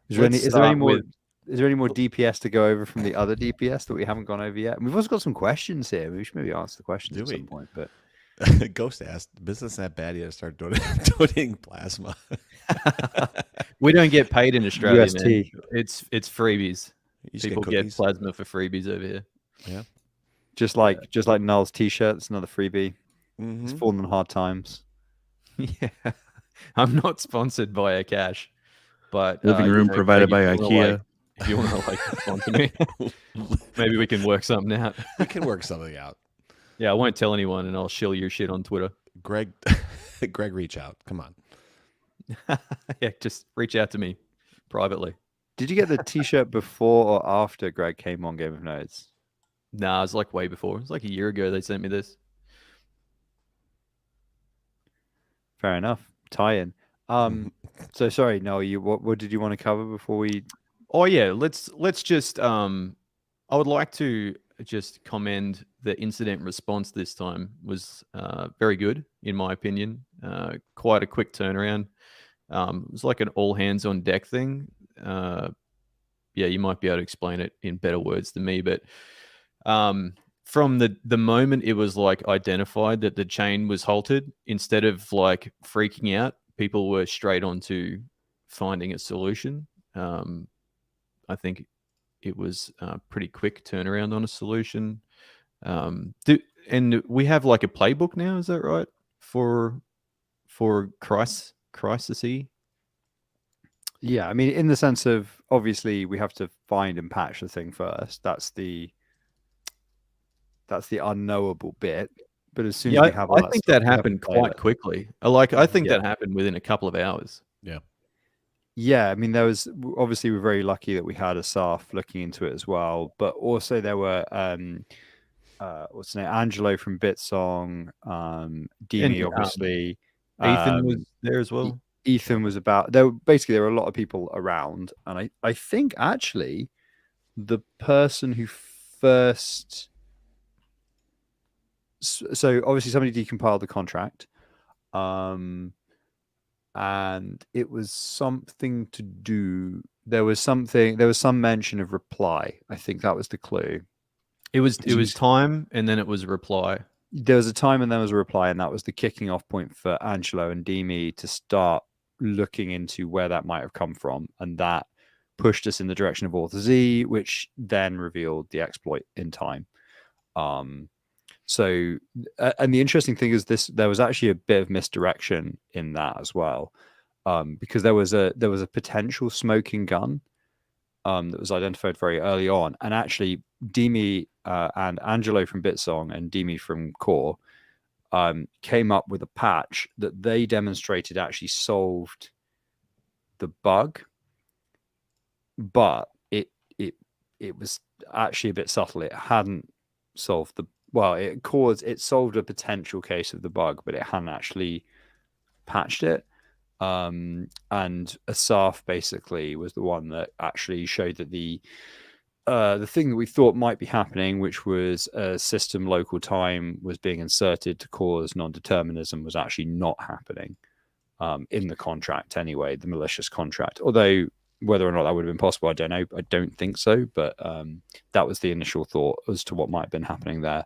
Is there any more? with- Is there any more DPS to go over from the other DPS that we haven't gone over yet? And we've also got some questions here. We should maybe answer the questions Do at we? some point. But Ghost asked, "Business that bad yet to start donating plasma?" we don't get paid in Australia, UST. man. It's freebies. You just People get cookies. plasma for freebies over here. Yeah. just like Null's T-shirt, it's another freebie. It's Mhm. fallen on hard times. Yeah, I'm not sponsored by a cash, but Living room provided by IKEA. If you want to sponsor me, maybe we can work something out. We can work something out. Yeah, I won't tell anyone, and I'll shill your shit on Twitter. Greg, reach out. Come on. Yeah, just reach out to me privately. Did you get the T-shirt before or after Greg came on Game of Nodes? Nah, it was like way before. It was like a year ago they sent me this. Fair enough. Tie-in. So sorry, Noel. What did you want to cover before we? Oh yeah, let's just I would like to just commend the incident response this time was very good in my opinion. Quite a quick turnaround. It was like an all hands on deck thing. Yeah, you might be able to explain it in better words than me, but from the moment it was like identified that the chain was halted, instead of like freaking out, people were straight on to finding a solution. I think it was a pretty quick turnaround on a solution. And we have like a playbook now, is that right? For crisis. Yeah, I mean, in the sense of obviously we have to find and patch the thing first. That's the unknowable bit. But as soon as Yeah, we have all I that think stuff, that we have a happened quite playlist. quickly. I think Yeah. that happened within a couple of hours. Yeah, I mean, there was obviously we're very lucky that we had a staff looking into it as well, but also there were what's his name, Angelo from Bitsong, Dimi, And obviously, Ethan was there as well. Ethan was about there. There were a lot of people around, and I think actually the person who first, so obviously somebody decompiled the contract, and it was something to do. There was some mention of reply. I think that was the clue. It was time, and then it was reply. There was a time and there was a reply, and that was the kicking off point for Angelo and Dimi to start looking into where that might have come from, and that pushed us in the direction of Author Z, which then revealed the exploit in time. So, and the interesting thing is there was actually a bit of misdirection in that as well, because there was a potential smoking gun that was identified very early on, and actually Dimi and Angelo from Bitsong and Dimi from Core came up with a patch that they demonstrated actually solved the bug, but it was actually a bit subtle. It hadn't solved it solved a potential case of the bug, but it hadn't actually patched it. And Asaf basically was the one that actually showed that the thing that we thought might be happening, which was a system local time was being inserted to cause non-determinism, was actually not happening in the contract anyway, the malicious contract. Although whether or not that would have been possible, I don't know. I don't think so, but that was the initial thought as to what might have been happening there.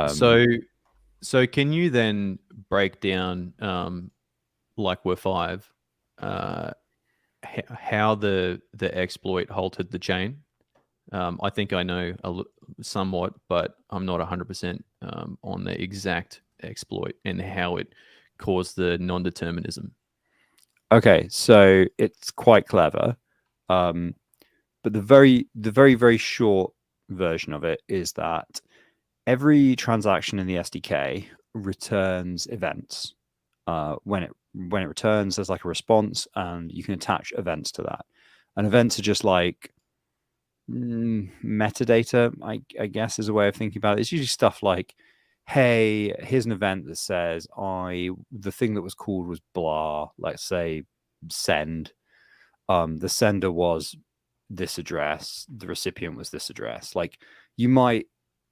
So can you then break down, like we're five, how the exploit halted the chain? I think I know somewhat, but I'm not 100% on the exact exploit and how it caused the non-determinism. Okay, so it's quite clever, but the very short version of it is that every transaction in the SDK returns events. When it returns, there's like a response, and you can attach events to that. And events are just like metadata, I guess, is a way of thinking about it. It's usually stuff like, hey, here's an event that says the thing that was called was blah, let's say send. The sender was this address, the recipient was this address. Like,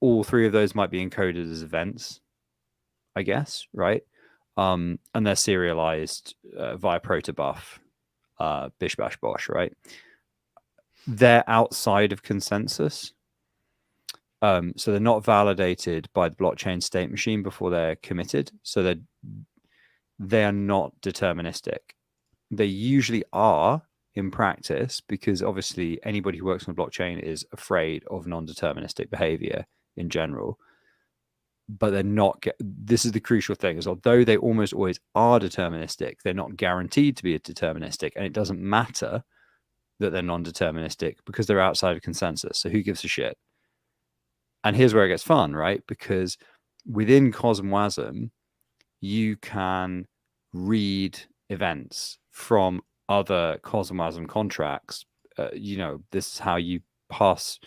all three of those might be encoded as events, I guess, right? And they're serialized via protobuf, bish bash bosh, right? They're outside of consensus. So they're not validated by the blockchain state machine before they're committed. So they are not deterministic. They usually are in practice, because obviously anybody who works on a blockchain is afraid of non-deterministic behavior in general. But they're not. This is the crucial thing: is although they almost always are deterministic, they're not guaranteed to be deterministic, and it doesn't matter that they're non-deterministic because they're outside of consensus. So who gives a shit? And here's where it gets fun, right? Because within Cosmwasm, you can read events from other Cosmwasm contracts. This is how you pass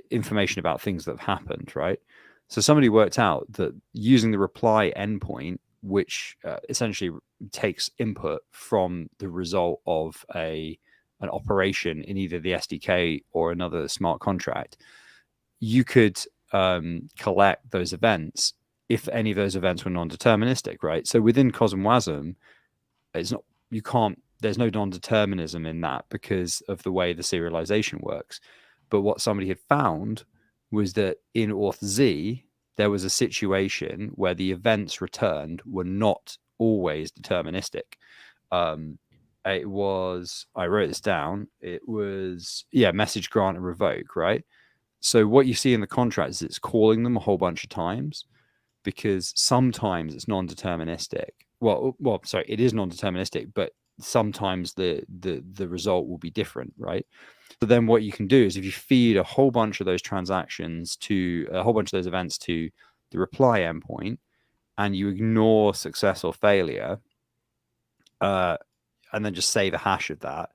information about things that have happened, right? So somebody worked out that using the reply endpoint, which essentially takes input from the result of an operation in either the SDK or another smart contract, you could collect those events if any of those events were non-deterministic, right? So within Cosmwasm, there's no non-determinism in that because of the way the serialization works. But what somebody had found was that in Auth Z, there was a situation where the events returned were not always deterministic. I wrote this down. It was, message grant and revoke, right? So what you see in the contract is it's calling them a whole bunch of times, because sometimes it's non-deterministic. Well, sorry, it is non-deterministic, but sometimes the result will be different, right? So then what you can do is if you feed a whole bunch of those transactions to a whole bunch of those events to the reply endpoint, and you ignore success or failure, and then just save a hash of that,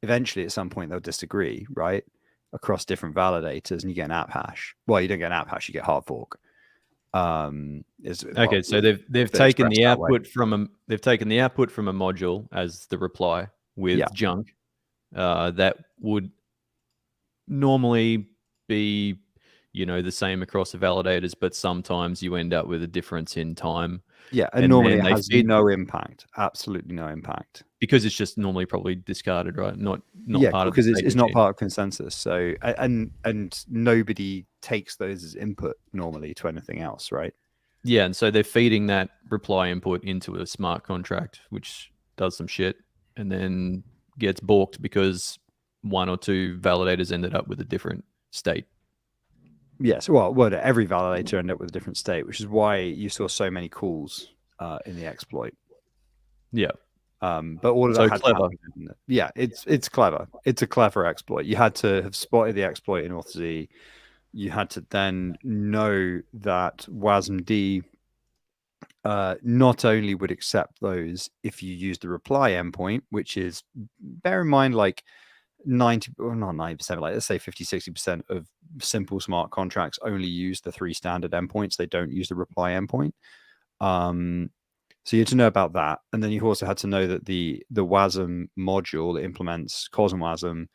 eventually at some point they'll disagree, right? Across different validators, and you get an app hash. Well, you don't get an app hash, you get hard fork. Okay, so they've taken the output from a module as the reply with junk. That would normally be, the same across the validators, but sometimes you end up with a difference in time. Yeah, and normally it has no impact, absolutely no impact, because it's just normally probably discarded, right? Not part of because it's not part of consensus. So and nobody takes those as input normally to anything else, right? Yeah, and so they're feeding that reply input into a smart contract, which does some shit, and then gets balked because one or two validators ended up with a different state. Yes, well, every validator ended up with a different state, which is why you saw so many calls in the exploit. Yeah. But all of that had clever. Yeah, it's clever. It's a clever exploit. You had to have spotted the exploit in authz. You had to then know that WASM-D not only would accept those if you use the reply endpoint, which is, bear in mind, like 90, or not 90%, like let's say 50-60% of simple smart contracts only use the 3 standard endpoints. They don't use the reply endpoint. So you had to know about that, and then you also had to know that the WASM module that implements CosmWASM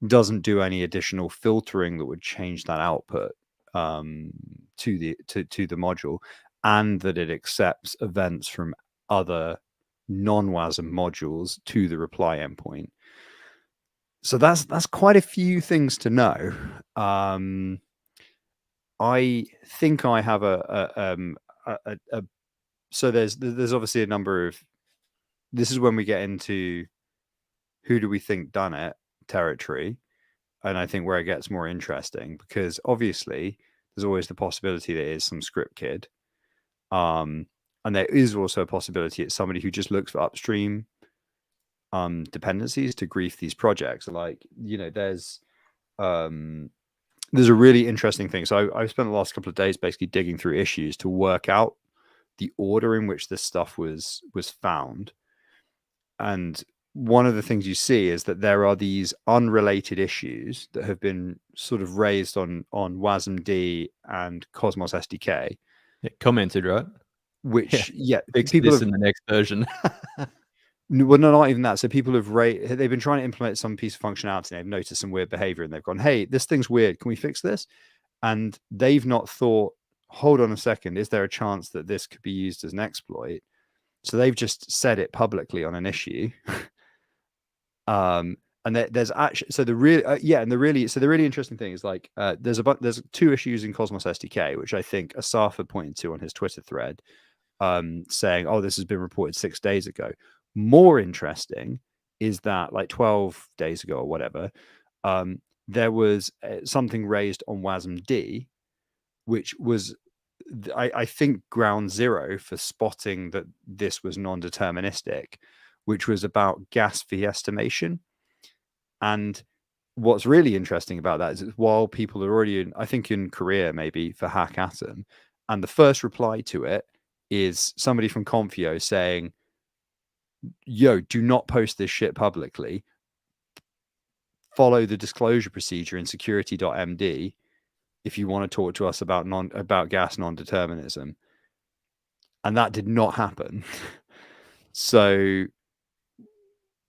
doesn't do any additional filtering that would change that output to the module, and that it accepts events from other non-WASM modules to the reply endpoint. So that's quite a few things to know. I think I have so there's obviously a number of, this is when we get into who do we think done it territory, and I think where it gets more interesting, because obviously there's always the possibility that it is some script kid, and there is also a possibility it's somebody who just looks for upstream dependencies to grief these projects. Like, there's a really interesting thing. So I spent the last couple of days basically digging through issues to work out the order in which this stuff was found. And one of the things you see is that there are these unrelated issues that have been sort of raised on WASM-D and Cosmos Sdk. Commented, right? Which, fix people this in the next version. Well, no, not even that. So people they've been trying to implement some piece of functionality, and they've noticed some weird behavior, and they've gone, hey, this thing's weird. Can we fix this? And they've not thought, hold on a second, is there a chance that this could be used as an exploit? So they've just said it publicly on an issue. And there's actually, so the really, the really interesting thing is, like, there's 2 issues in Cosmos Sdk, which I think Asaf had pointed to on his Twitter thread, saying, oh, this has been reported 6 days ago. More interesting is that, like, 12 days ago or whatever, there was something raised on WASM-D, which was, I think, ground zero for spotting that this was non-deterministic, which was about gas fee estimation. And what's really interesting about that is while people are already I think in Korea maybe for Hack Atom, and the first reply to it is somebody from Confio saying, yo, do not post this shit publicly. Follow the disclosure procedure in security.md if you want to talk to us about gas non-determinism. And that did not happen. So,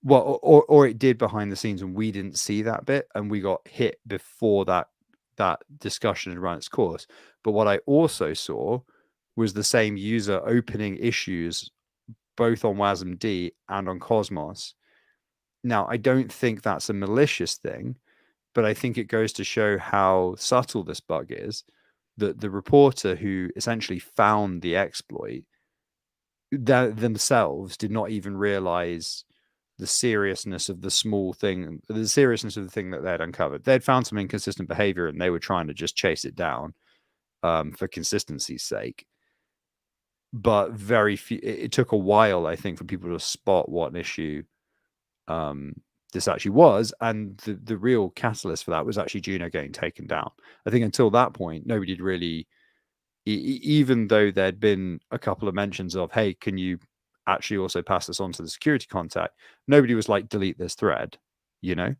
well, or it did behind the scenes, and we didn't see that bit, and we got hit before that discussion had run its course. But what I also saw was the same user opening issues both on WASM-D and on Cosmos. Now, I don't think that's a malicious thing, but I think it goes to show how subtle this bug is, that the reporter who essentially found the exploit themselves did not even realize the seriousness of the small thing, the seriousness of the thing that they'd uncovered. They'd found some inconsistent behavior, and they were trying to just chase it down for consistency's sake. But very few, it took a while, I think, for people to spot what an issue this actually was, and the real catalyst for that was actually Juno getting taken down. I think until that point, nobody had really, even though there'd been a couple of mentions of, hey, can you actually also pass this on to the security contact? Nobody was like, delete this thread, you know?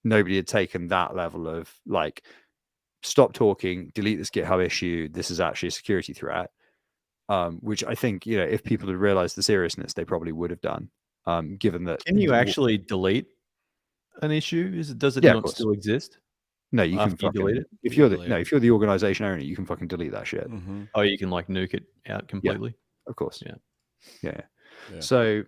Nobody had taken that level of like, stop talking, delete this GitHub issue. This is actually a security threat. Which I think, you know, if people had realized the seriousness, they probably would have done. Given that, Can you actually delete an issue? Does it Yeah, of not course. still exist? no, you can after you fucking delete it? if You you're can the delete it. if you're the organization owner, you can fucking delete that shit. Mm-hmm. Oh, you can like nuke it out completely. Of course. Yeah. Yeah. Yeah. So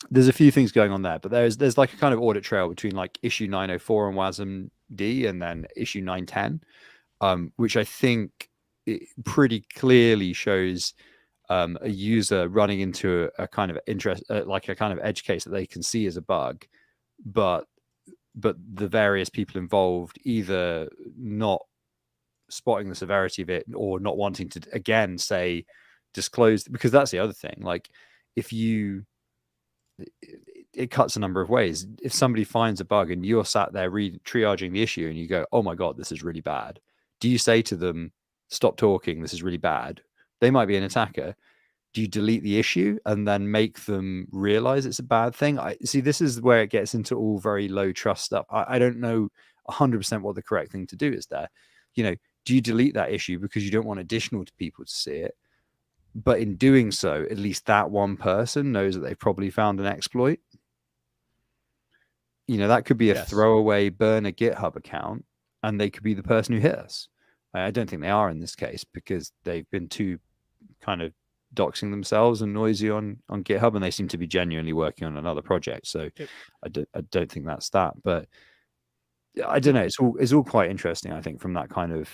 there's a few things going on there, but there's like a kind of audit trail between like issue 904 on WASM-D and then issue 910, which I think it pretty clearly shows a user running into a kind of interest, like a kind of edge case that they can see as a bug, but the various people involved either not spotting the severity of it or not wanting to again say disclose, because that's the other thing. Like if you, it cuts a number of ways. If somebody finds a bug and you're sat there triaging the issue and you go, oh my God, this is really bad. Do you say to them, stop talking, this is really bad? They might be an attacker. Do you delete the issue and then make them realize it's a bad thing? I see, this is where it gets into all very low trust stuff. I don't know 100% what the correct thing to do is there. You know, do you delete that issue because you don't want additional people to see it? But in doing so, at least that one person knows that they've probably found an exploit. You know, that could be a Yes. throwaway burner GitHub account, and they could be the person who hit us. I don't think they are in this case because they've been too kind of doxing themselves and noisy on GitHub, and they seem to be genuinely working on another project. So Yep. I don't think that's that. But I don't know. It's all quite interesting, I think, from that kind of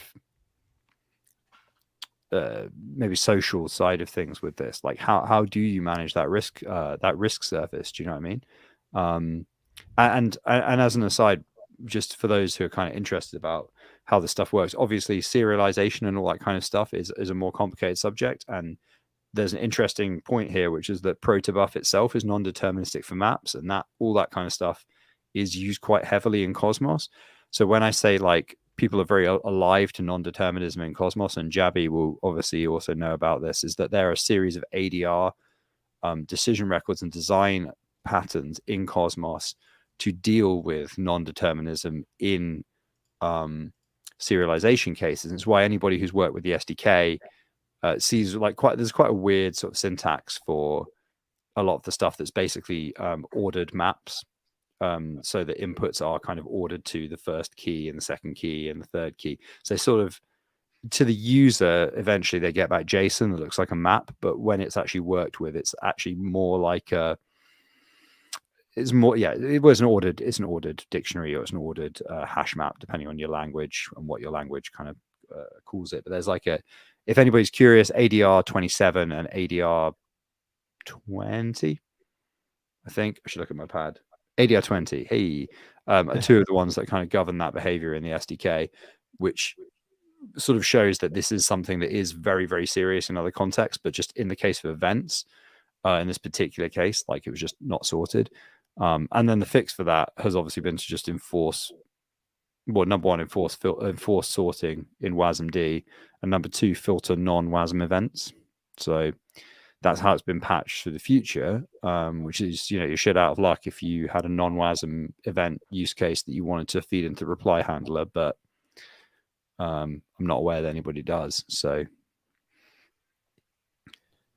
maybe social side of things with this. Like how do you manage that risk surface? Do you know what I mean? And as an aside, just for those who are kind of interested about how this stuff works, obviously serialization and all that kind of stuff is a more complicated subject. And there's an interesting point here, which is that protobuf itself is non-deterministic for maps, and that all that kind of stuff is used quite heavily in Cosmos. So when I say like people are very alive to non-determinism in Cosmos, and Jabby will obviously also know about this, is that there are a series of ADR decision records and design patterns in Cosmos to deal with non-determinism in serialization cases. And it's why anybody who's worked with the SDK sees like there's quite a weird sort of syntax for a lot of the stuff that's basically ordered maps. So the inputs are kind of ordered to the first key and the second key and the third key. So sort of to the user, eventually they get back JSON that looks like a map, but when it's actually worked with, it's actually more like it's an ordered dictionary, or it's an ordered hash map, depending on your language and what your language kind of calls it. But there's like if anybody's curious, ADR 27 and ADR 20, I think I should look at my pad. ADR 20, hey, are two of the ones that kind of govern that behavior in the SDK, which sort of shows that this is something that is very, very serious in other contexts, but just in the case of events, in this particular case, like it was just not sorted. And then the fix for that has obviously been to just enforce, well, number one, enforce sorting in WASM-D, and number two, filter non-WASM events. So that's how it's been patched for the future, which is, you know, you're shit out of luck if you had a non-WASM event use case that you wanted to feed into the reply handler, but I'm not aware that anybody does. So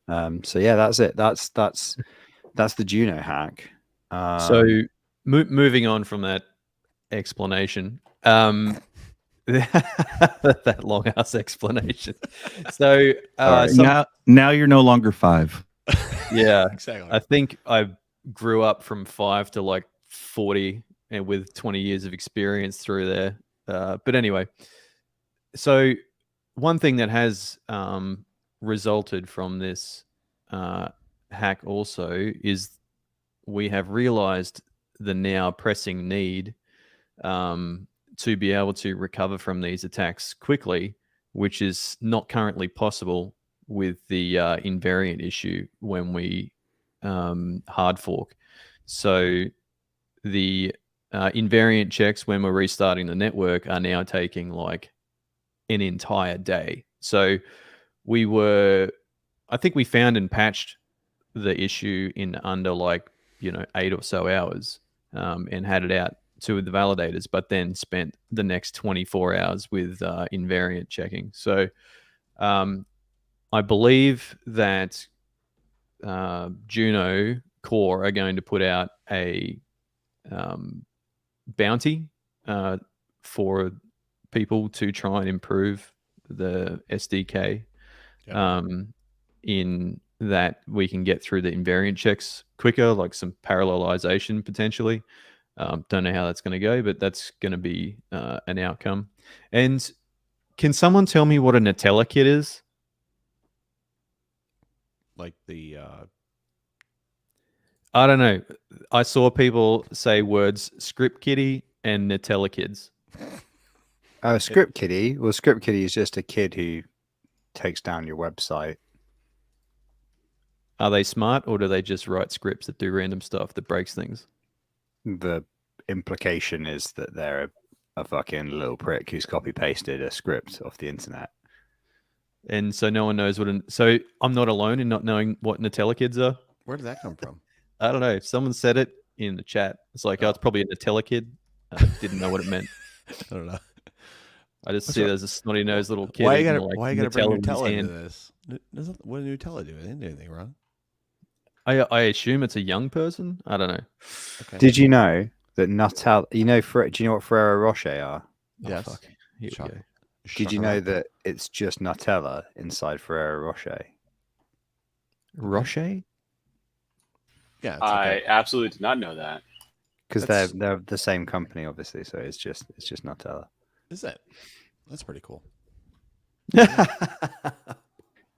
yeah, that's it. That's the Juno hack. So moving on from that explanation, that long ass explanation. So now you're no longer 5. Yeah, Exactly. I think I grew up from 5 to like 40, and with 20 years of experience through there. But anyway, so one thing that has resulted from this hack also is we have realized the now pressing need to be able to recover from these attacks quickly, which is not currently possible with the invariant issue when we hard fork. So the invariant checks when we're restarting the network are now taking like an entire day. So I think we found and patched the issue in under 8 or so hours, and had it out to the validators, but then spent the next 24 hours with invariant checking. So I believe that Juno Core are going to put out a bounty for people to try and improve the SDK, in that we can get through the invariant checks quicker, like some parallelization potentially. Don't know how that's going to go, but that's going to be an outcome. And can someone tell me what a Nutella kit is? Like the I don't know. I saw people say words script kitty and Nutella kids. Script kiddie. Well, script kiddie is just a kid who takes down your website. Are they smart, or do they just write scripts that do random stuff that breaks things? The implication is that they're a fucking little prick who's copy pasted a script off the internet. And so no one knows what. So I'm not alone in not knowing what Nutella kids are. where did that come from? I don't know. If someone said it in the chat, it's like, oh, it's probably a Nutella kid. I didn't know what it meant. I don't know. I just see there's a snotty nosed little kid. Why you eating, gotta bring in his Nutella hand. into this? What did Nutella do? They didn't do anything wrong. I assume it's a young person. I don't know. Okay. Did you know that Nutella? Do you know what Ferrero Rocher are? Yes. Oh, fuck. Here we Choc- go. Did you know chocolate. that it's just Nutella inside Ferrero Rocher? Rocher? Yeah. It's I like absolutely did not know that. Because That's- they're the same company, obviously. So it's just Nutella. is that? That's pretty cool.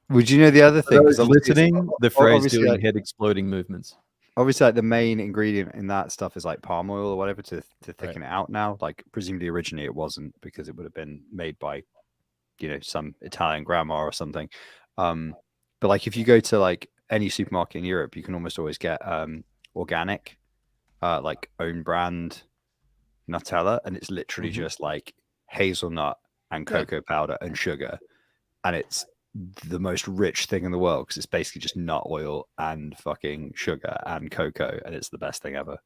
Would you know the other thing? Those 'Cause obviously it's- listening, the phrase obviously, doing like- head exploding movements. obviously, like the main ingredient in that stuff is like palm oil or whatever to thicken it out. Now, like presumably originally it wasn't, because it would have been made by, some Italian grandma or something. But like if you go to like any supermarket in Europe, you can almost always get organic, like own brand Nutella, and it's literally just like hazelnut and cocoa powder and sugar, and it's the most rich thing in the world because it's basically just nut oil and fucking sugar and cocoa, and it's the best thing ever.